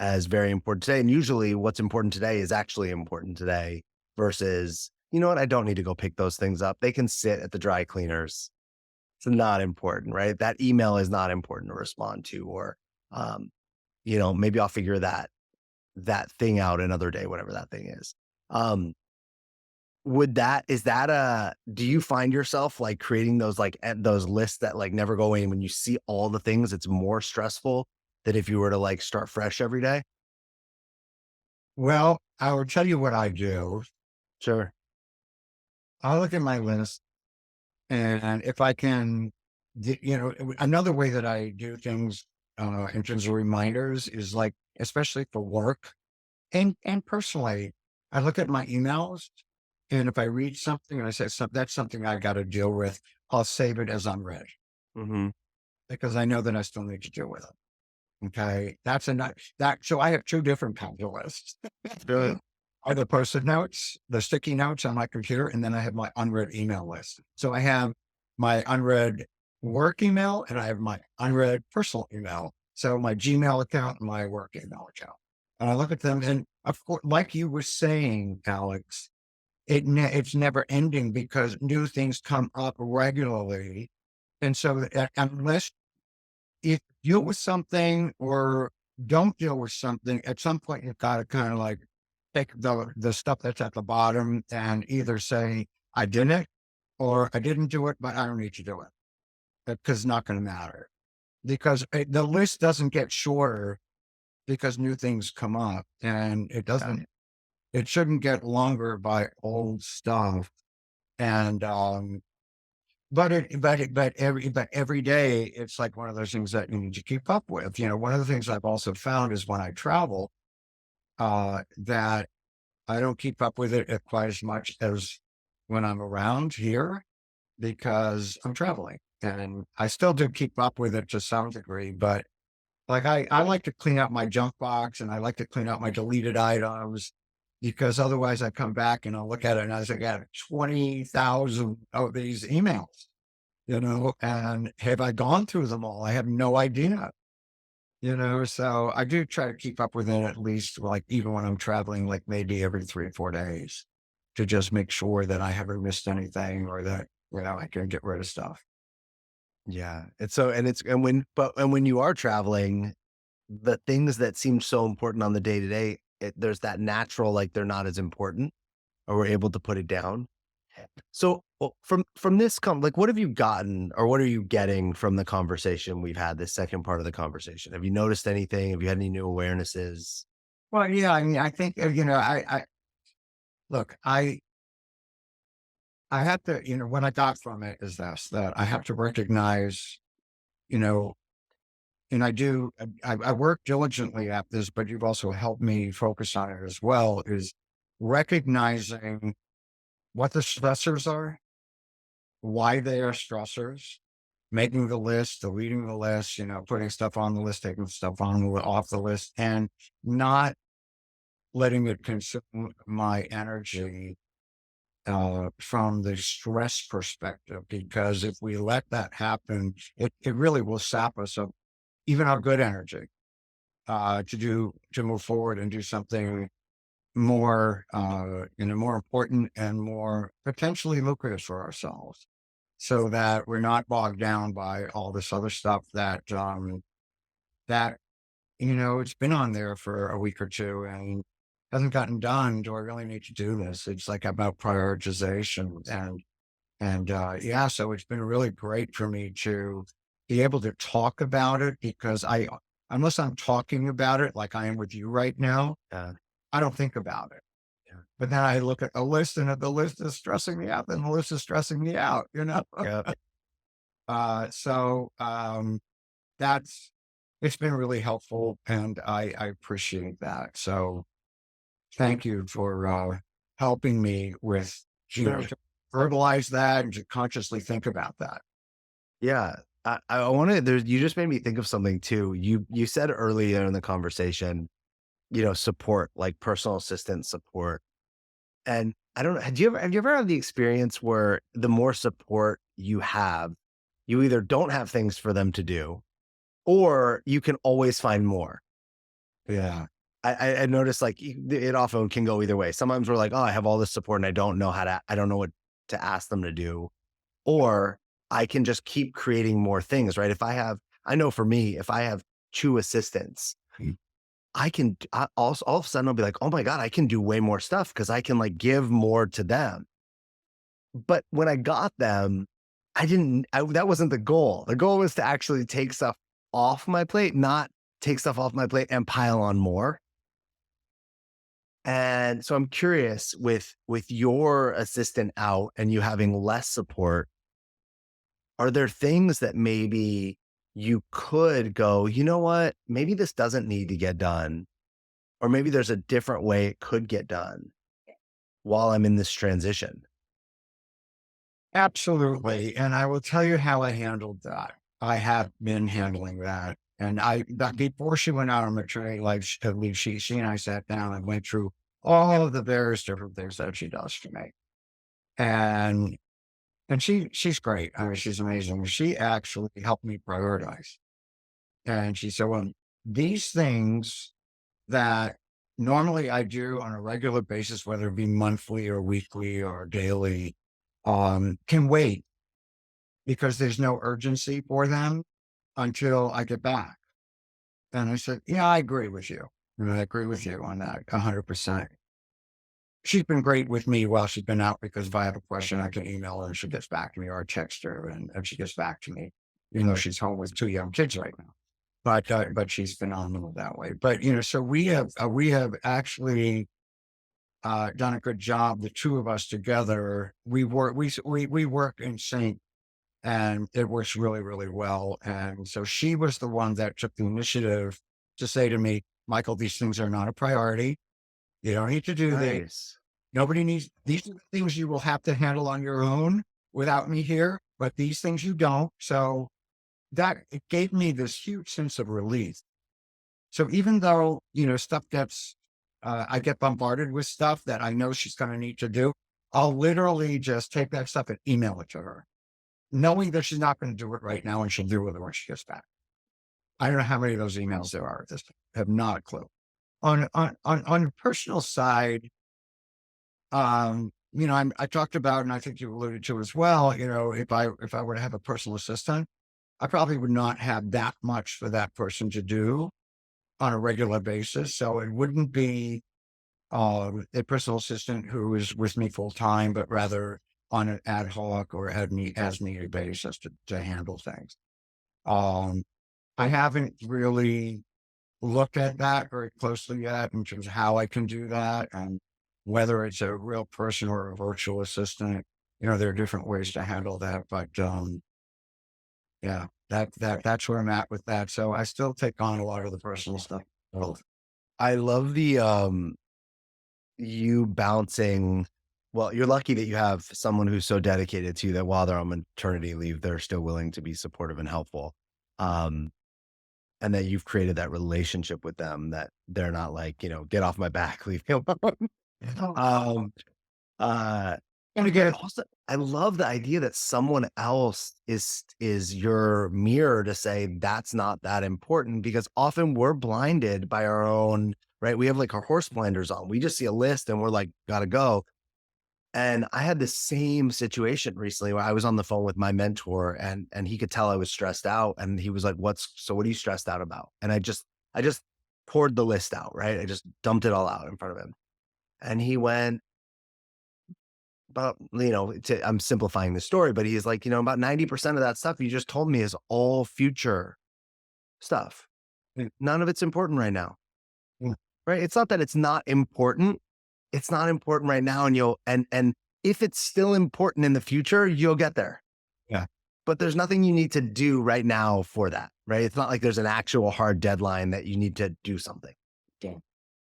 as very important today. And usually what's important today is actually important today versus, you know what, I don't need to go pick those things up. They can sit at the dry cleaners. It's not important, right? That email is not important to respond to, or, um, maybe I'll figure that thing out another day, whatever that thing is. Um, Is that do you find yourself like creating those like those lists that like never go away? And when you see all the things, it's more stressful than if you were to like start fresh every day? Well, I will tell you what I do. Sure. I look at my list, and if I can, another way that I do things in terms of reminders is like, especially for work and personally, I look at my emails, and if I read something and I say that's something I got to deal with, I'll save it as unread Hmm. because I know that I still need to deal with it. Okay, that's a that. So I have two different kinds of lists. Sure. Are the post-it notes, the sticky notes on my computer, and then I have my unread email list. So I have my unread work email and I have my unread personal email. So my Gmail account and my work email account. And I look at them, and of course, like you were saying, Alex, it's never ending because new things come up regularly. And so unless if you deal with something or don't deal with something, at some point you've got to kind of like take the stuff that's at the bottom and either say, I did it or I didn't do it, but I don't need to do it because it's not going to matter. Because the list doesn't get shorter because new things come up and Yeah. it shouldn't get longer by old stuff. And, but every day it's like one of those things that you need to keep up with. One of the things I've also found is when I travel, that I don't keep up with it quite as much as when I'm around here because I'm traveling. And I still do keep up with it to some degree, but like I like to clean out my junk box and I like to clean out my deleted items because otherwise I come back and I'll look at it and I say, I got 20,000 of these emails, and have I gone through them all? I have no idea. So I do try to keep up with it at least, like, even when I'm traveling, like, maybe every 3 or 4 days to just make sure that I haven't missed anything or that, I can get rid of stuff. Yeah. It's so, and when you are traveling, the things that seem so important on the day to day, there's that natural, like they're not as important or we're able to put it down. So from this like what have you gotten or what are you getting from the conversation we've had, this second part of the conversation? Have you noticed anything? Have you had any new awarenesses? Well, yeah, I mean, I think, I look, I have to, what I got from it is this, that I have to recognize, you know, and I work diligently at this, but you've also helped me focus on it as well, is recognizing what the stressors are, why they are stressors, making the list, deleting the list, putting stuff on the list, taking stuff off the list, and not letting it consume my energy from the stress perspective. Because if we let that happen, it really will sap us of even our good energy to move forward and do something more, more important and more potentially lucrative for ourselves so that we're not bogged down by all this other stuff that it's been on there for a week or two and hasn't gotten done. Do I really need to do this? It's like about prioritization and yeah, so it's been really great for me to be able to talk about it because unless I'm talking about it like I am with you right now, Yeah. I don't think about it. Yeah. But then I look at a list, and if the list is stressing me out, then the list is stressing me out. Yep. So that's it's been really helpful, and I appreciate that. So thank you for helping me with Sure. to verbalize that and to consciously think about that. Yeah. I want to, there's, you just made me think of something too. You said earlier in the conversation, support, like personal assistance support. And I don't know, have you ever had the experience where the more support you have, you either don't have things for them to do, or you can always find more. Yeah, I noticed like it often can go either way. Sometimes we're like, oh, I have all this support and I don't know what to ask them to do. Or I can just keep creating more things, right? I know for me, if I have two assistants, mm, all of a sudden I'll be like, oh my God, I can do way more stuff because I can like give more to them. But when I got them, that wasn't the goal. The goal was to actually take stuff off my plate, not take stuff off my plate and pile on more. And so I'm curious with your assistant out and you having less support, are there things that maybe you could go, you know what? Maybe this doesn't need to get done, or maybe there's a different way it could get done while I'm in this transition. Absolutely. And I will tell you how I handled that. I have been handling that. And that before she went out on maternity leave, she and I sat down and went through all of the various different things that she does for me. And she's great. I mean, she's amazing. She actually helped me prioritize. And she said, well, these things that normally I do on a regular basis, whether it be monthly or weekly or daily, can wait because there's no urgency for them until I get back. And I said, yeah, I agree with you. And I agree with you on that 100%. She's been great with me while she's been out because if I have a question, I can email her and she gets back to me or I text her and she gets back to me, even though she's home with two young kids right now. But she's phenomenal that way. But so we have actually done a good job. The two of us together, we work in sync, and it works really really well. And so she was the one that took the initiative to say to me, Michael, these things are not a priority. You don't need to do this. Nice. Nobody needs these are the things you will have to handle on your own without me here. But these things you don't. So that it gave me this huge sense of relief. So even though, stuff I get bombarded with stuff that I know she's going to need to do, I'll literally just take that stuff and email it to her, knowing that she's not going to do it right now and she'll do it when she gets back. I don't know how many of those emails there are at this point. I have not a clue. On the personal side, I talked about, and I think you alluded to as well, if I were to have a personal assistant, I probably would not have that much for that person to do on a regular basis. So it wouldn't be a personal assistant who is with me full time, but rather on an ad hoc or as needed basis to handle things. Um, I haven't really looked at that very closely yet in terms of how I can do that and whether it's a real person or a virtual assistant. There are different ways to handle that, but yeah, that's where I'm at with that. So I still take on a lot of the personal stuff. Both. I love the you bouncing. Well, you're lucky that you have someone who's so dedicated to you that while they're on maternity leave, they're still willing to be supportive and helpful. Um, and that you've created that relationship with them that they're not like, get off my back, leave me alone. um, uh, And but again, also, I love the idea that someone else is your mirror to say that's not that important because often we're blinded by our own, right? We have like our horse blinders on. We just see a list and we're like, gotta go. And I had the same situation recently where I was on the phone with my mentor and he could tell I was stressed out. And he was like, what are you stressed out about? And I just poured the list out, right? I just dumped it all out in front of him. And he went, but I'm simplifying the story, but he's like, about 90% of that stuff you just told me is all future stuff. mm, None of it's important right now. mm, Right? It's not that it's not important. It's not important right now. And if it's still important in the future, you'll get there. yeah, But there's nothing you need to do right now for that. Right? It's not like there's an actual hard deadline that you need to do something. yeah,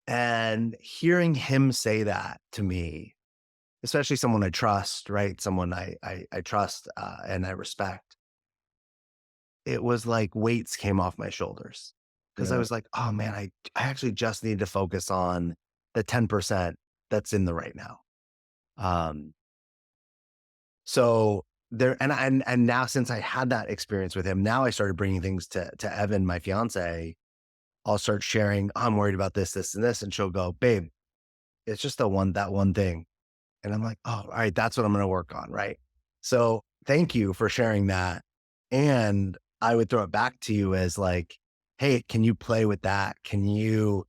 And hearing him say that to me, especially someone I trust, right? Someone I trust and I respect. It was like weights came off my shoulders because I yeah, was like, oh man, I actually just need to focus on the 10% that's in the right now. Um, so there, and now since I had that experience with him, now I started bringing things to Evan, my fiance. I'll start sharing. "Oh, I'm worried about this, this, and this, and she'll go, babe, it's just that one thing. And I'm like, oh, all right, that's what I'm going to work on. Right. So thank you for sharing that. And I would throw it back to you as like, hey, can you play with that? Can you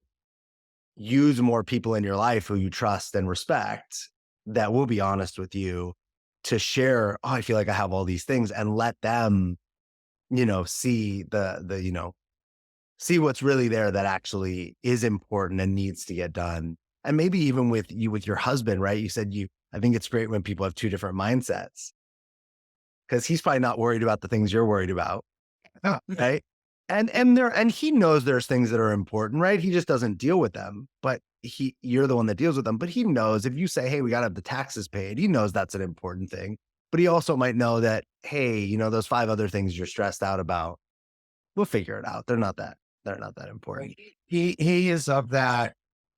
use more people in your life who you trust and respect that will be honest with you to share, oh, I feel like I have all these things, and let them, see see what's really there that actually is important and needs to get done. And maybe even with your husband, right? You said I think it's great when people have two different mindsets because he's probably not worried about the things you're worried about, right? And he knows there's things that are important, right? He just doesn't deal with them, but you're the one that deals with them. But he knows if you say, hey, we got to have the taxes paid, he knows that's an important thing. But he also might know that, hey, those five other things you're stressed out about, we'll figure it out. They're not that important. He is of that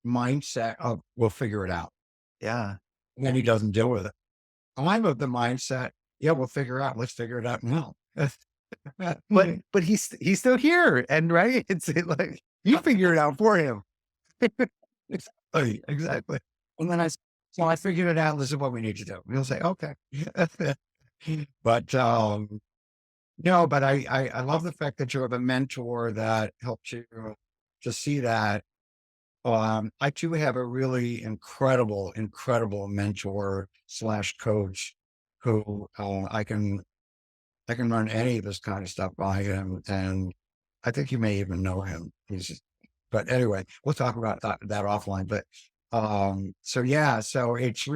mindset of we'll figure it out, Yeah. and he doesn't deal with it. I'm of the mindset, yeah, we'll figure it out. Let's figure it out now. But he's still here. And right. It's like you figure it out for him. Exactly, exactly. And then so I figured it out. This is what we need to do. He'll say, okay. But no, but I love the fact that you have a mentor that helps you to see that. I too have a really incredible mentor slash coach who I can run any of this kind of stuff by him, and I think you may even know him. But anyway, we'll talk about that offline. But so yeah, so it's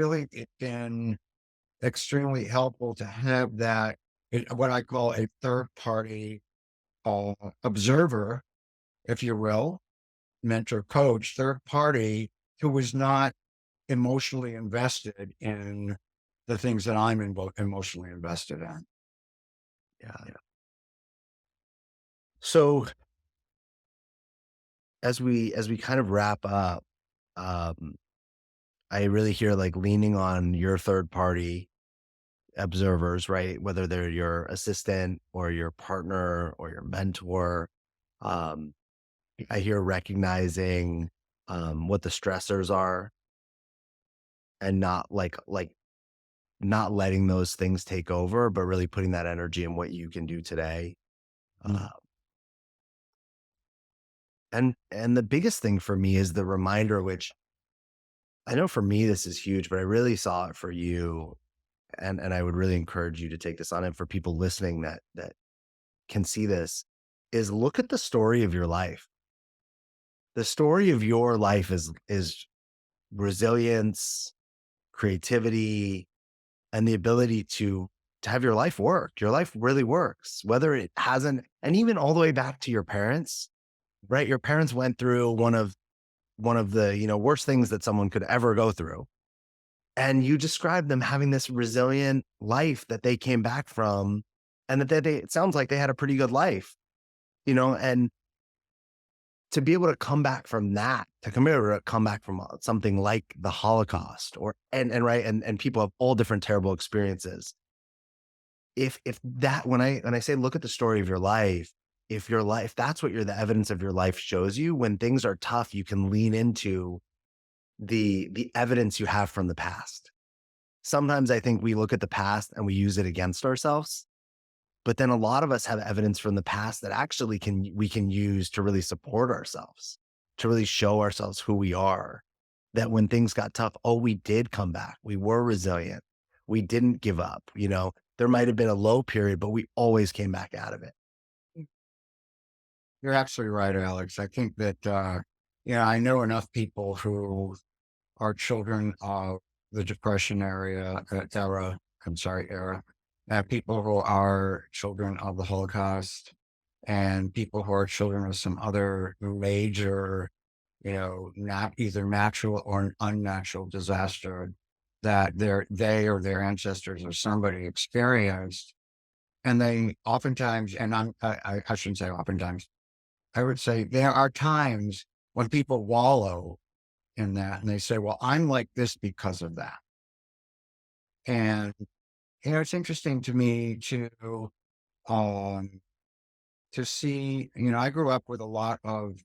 been extremely helpful to have that what I call a third party observer, if you will, mentor, coach, third party who was not emotionally invested in the things that I'm emotionally invested in. Yeah. So as we kind of wrap up, um, I really hear like leaning on your third party observers, right? Whether they're your assistant or your partner or your mentor. Um, I hear recognizing what the stressors are and not not letting those things take over, but really putting that energy in what you can do today. Mm. Uh, and the biggest thing for me is the reminder, which I know for me this is huge, but I really saw it for you, and I would really encourage you to take this on, and for people listening that can see this, is look at the story of your life. The story of your life is resilience, creativity, and the ability to have your life work. Your life really works, whether it hasn't, and even all the way back to your parents, right? Your parents went through one of the, worst things that someone could ever go through. And you described them having this resilient life that they came back from, and that it sounds like they had a pretty good life, and to be able to come back from that, to come able to come back from something like the Holocaust and right. And people have all different terrible experiences. If that, when I say, look at the story of your life, if your life, that's what the evidence of your life shows you, when things are tough, you can lean into the evidence you have from the past. Sometimes I think we look at the past and we use it against ourselves. But then a lot of us have evidence from the past that actually we can use to really support ourselves, to really show ourselves who we are. That when things got tough, oh, we did come back. We were resilient. We didn't give up. There might have been a low period, but we always came back out of it. You're absolutely right, Alex. I think that, I know enough people who are children of the Depression era, people who are children of the Holocaust, and people who are children of some other major, not either natural or unnatural disaster that they or their ancestors or somebody experienced. And they oftentimes, and I shouldn't say oftentimes, I would say there are times when people wallow in that and they say, well, I'm like this because of that. And, it's interesting to me um, to see, I grew up with a lot of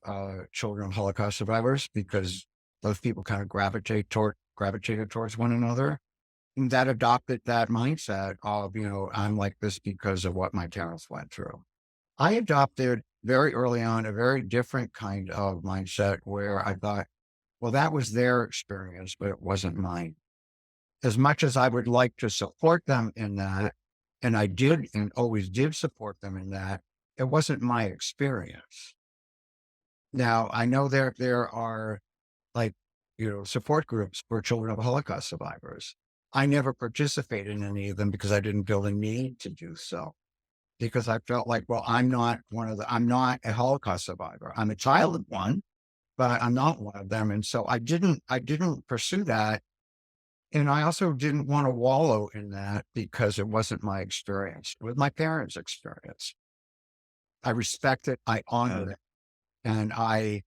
children of Holocaust survivors because those people kind of gravitated towards one another, and that adopted that mindset of, I'm like this because of what my parents went through. I adopted very early on a very different kind of mindset where I thought, well, that was their experience, but it wasn't mine. as much as I would like to support them in that, and I did and always did support them in that, it wasn't my experience. Now, I know there are, like, support groups for children of Holocaust survivors. I never participated in any of them because I didn't feel the need to do so. Because I felt like, well, I'm not a Holocaust survivor. I'm a child of one, but I'm not one of them. And so I didn't pursue that. And I also didn't want to wallow in that because it wasn't my experience. It was my parents' experience. I respect it, I honor it, and I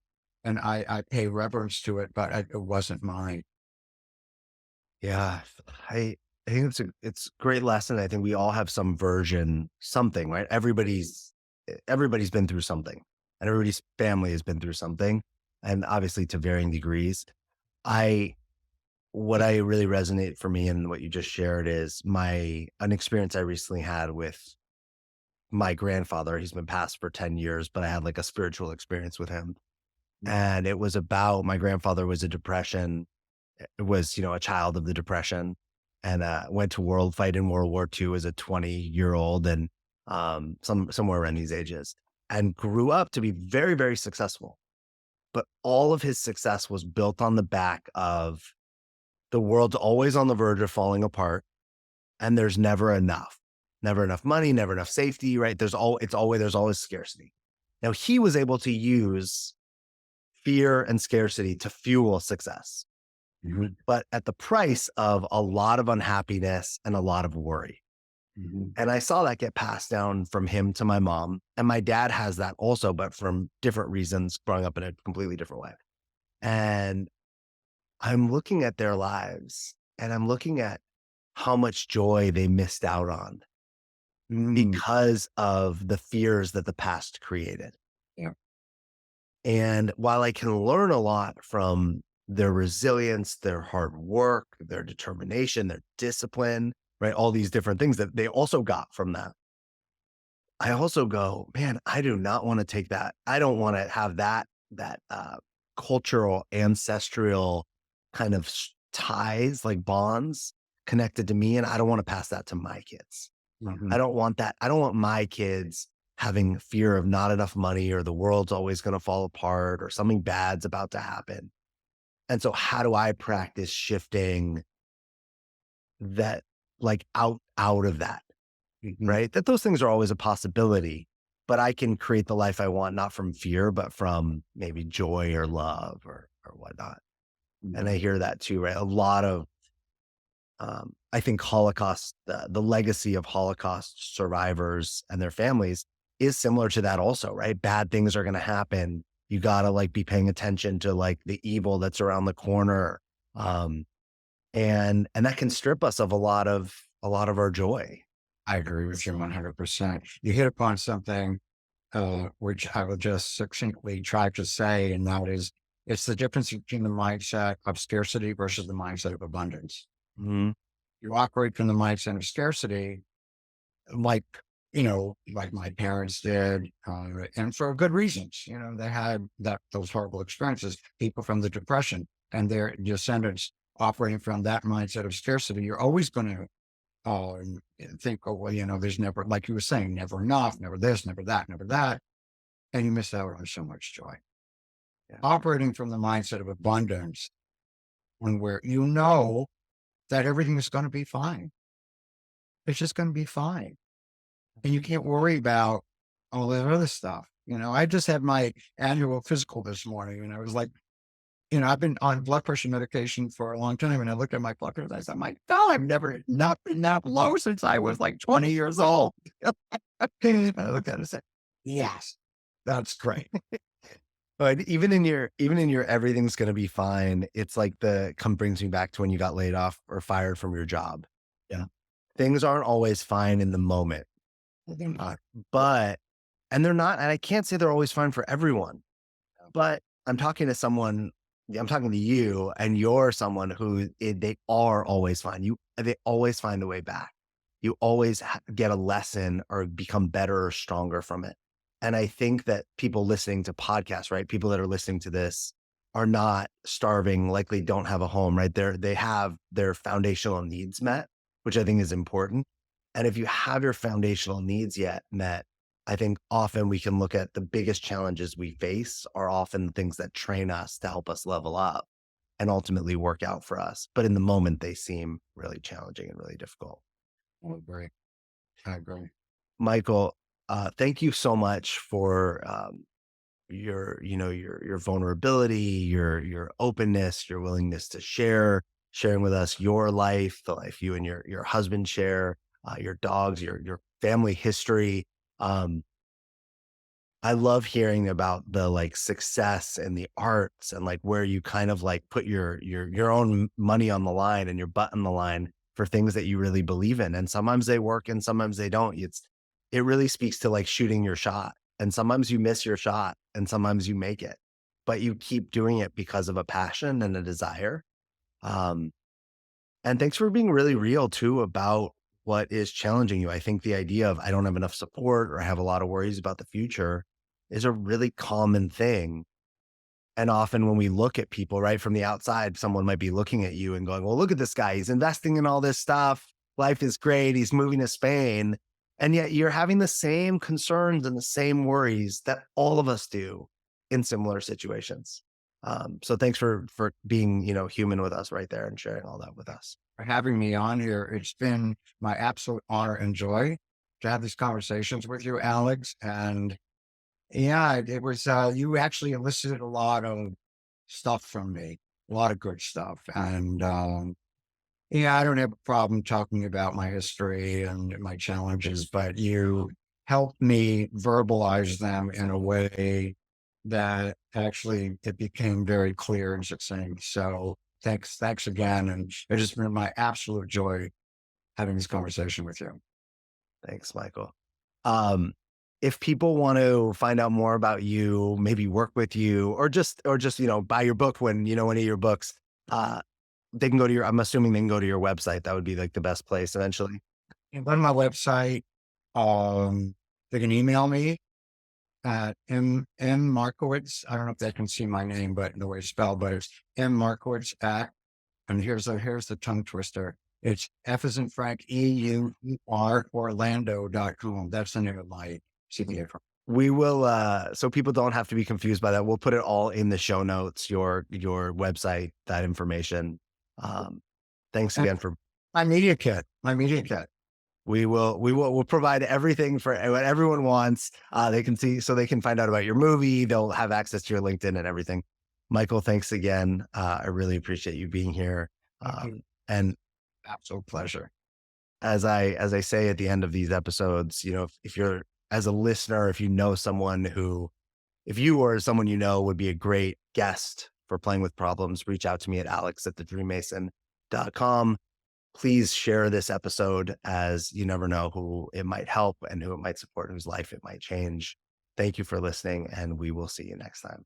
pay reverence to it, but it wasn't mine. Yeah, I think it's a great lesson. I think we all have some version, something, right? Everybody's been through something, and everybody's family has been through something, and obviously to varying degrees. I What I really resonate for me and what you just shared is an experience I recently had with my grandfather. He's been passed for 10 years, but I had like a spiritual experience with him. And it was about my grandfather was a depression, was, a child of the depression, and went to fight in World War II as a 20-year-old and somewhere around these ages, and grew up to be very, very successful. But all of his success was built on the back of the world's always on the verge of falling apart, and there's never enough money, never enough safety, right? There's always scarcity. Now he was able to use fear and scarcity to fuel success, Mhm, but at the price of a lot of unhappiness and a lot of worry. mhm, And I saw that get passed down from him to my mom. And my dad has that also, but from different reasons, growing up in a completely different way. And I'm looking at their lives and I'm looking at how much joy they missed out on mm, because of the fears that the past created. yeah, And while I can learn a lot from their resilience, their hard work, their determination, their discipline, right? All these different things that they also got from that. I also go, man, I do not want to take that. I don't want to have that cultural, ancestral kind of ties, like bonds connected to me. And I don't want to pass that to my kids. mhm, I don't want that. I don't want my kids having fear of not enough money or the world's always going to fall apart or something bad's about to happen. And so how do I practice shifting that, like, out of that, mhm, right? That those things are always a possibility, but I can create the life I want not from fear, but from maybe joy or love or whatnot. And yeah, I hear that too, right? A lot of I think Holocaust, the legacy of Holocaust survivors and their families is similar to that also, right? Bad things are going to happen. You got to like be paying attention to like the evil that's around the corner. Um, and that can strip us of a lot of our joy. I agree with you 100%. You hit upon something, which I will just succinctly try to say, and that is, it's the difference between the mindset of scarcity versus the mindset of abundance. Mhm. You operate from the mindset of scarcity, like, like my parents did, and for good reasons. They had those horrible experiences, people from the Depression and their descendants operating from that mindset of scarcity. You're always going to think, oh, well, there's never, like you were saying, never enough, never this, never that, never that. And you miss out on so much joy. Yeah. Operating from the mindset of abundance, when where you know that everything is going to be fine. It's just going to be fine. And you can't worry about all that other stuff. I just had my annual physical this morning, and I was like, I've been on blood pressure medication for a long time, and I looked at my blood pressure, and I said, "My God, I've never not been that low since I was like 20 years old." And I looked at it and said, "Yes, that's great." But even in your everything's gonna be fine, it's like the come brings me back to when you got laid off or fired from your job. Yeah, Things aren't always fine in the moment, they're not. but and they're not, and I can't say they're always fine for everyone. But I'm talking to someone, I'm talking to you, and you're someone who they are always fine. They always find the way back. You always get a lesson or become better or stronger from it. And I think that people listening to podcasts, right? People that are listening to this are not starving, likely don't have a home, right? They have their foundational needs met, which I think is important. And if you have your foundational needs yet met, I think often we can look at the biggest challenges we face are often the things that train us to help us level up and ultimately work out for us. But in the moment, they seem really challenging and really difficult. I agree. I agree. Michael, thank you so much for your vulnerability, your openness, your willingness to sharing with us your life, the life you and your husband share, your dogs, your family history. Um, I love hearing about the like success and the arts and like where you kind of like put your own money on the line and your butt on the line for things that you really believe in. And sometimes they work and sometimes they don't. It really speaks to like shooting your shot. And sometimes you miss your shot and sometimes you make it, but you keep doing it because of a passion and a desire. Um, and thanks for being really real too about what is challenging you. I think the idea of I don't have enough support or I have a lot of worries about the future is a really common thing. And often when we look at people, right, from the outside, someone might be looking at you and going, well, look at this guy. He's investing in all this stuff. Life is great. He's moving to Spain. And yet you're having the same concerns and the same worries that all of us do in similar situations. So thanks for being, human with us right there and sharing all that with us. For having me on here. It's been my absolute honor and joy to have these conversations with you, Alex. And yeah, it was, you actually elicited a lot of stuff from me, a lot of good stuff. And yeah, I don't have a problem talking about my history and my challenges, but you helped me verbalize them in a way that actually it became very clear and succinct. So thanks again. And it has been my absolute joy having this conversation with you. Thanks, Michael. Um, if people want to find out more about you, maybe work with you, or just buy your book when one of your books, uh, they can go to your. I'm assuming they can go to your website. That would be like the best place eventually. And go to my website. Um, they can email me at M Markiewicz. I don't know if they can see my name, but the way it's spelled, but it's M Markiewicz at, and here's the tongue twister. It's F as in Frank, EUR Orlando.com. That's the name of my CPA firm. We will, so people don't have to be confused by that. We'll put it all in the show notes, your website, that information. Um, thanks And again for my media kit. we'll provide everything for what everyone wants. They can see, so they can find out about your movie. They'll have access to your LinkedIn and everything. Michael, thanks again. I really appreciate you being here. Thank you. And Absolute pleasure. as I say at the end of these episodes, if you're as a listener, if you know someone who, if you or someone would be a great guest for Playing with Problems, reach out to me at alex@thedreammason.com. Please share this episode, as you never know who it might help and who it might support, whose life it might change. Thank you for listening, and we will see you next time.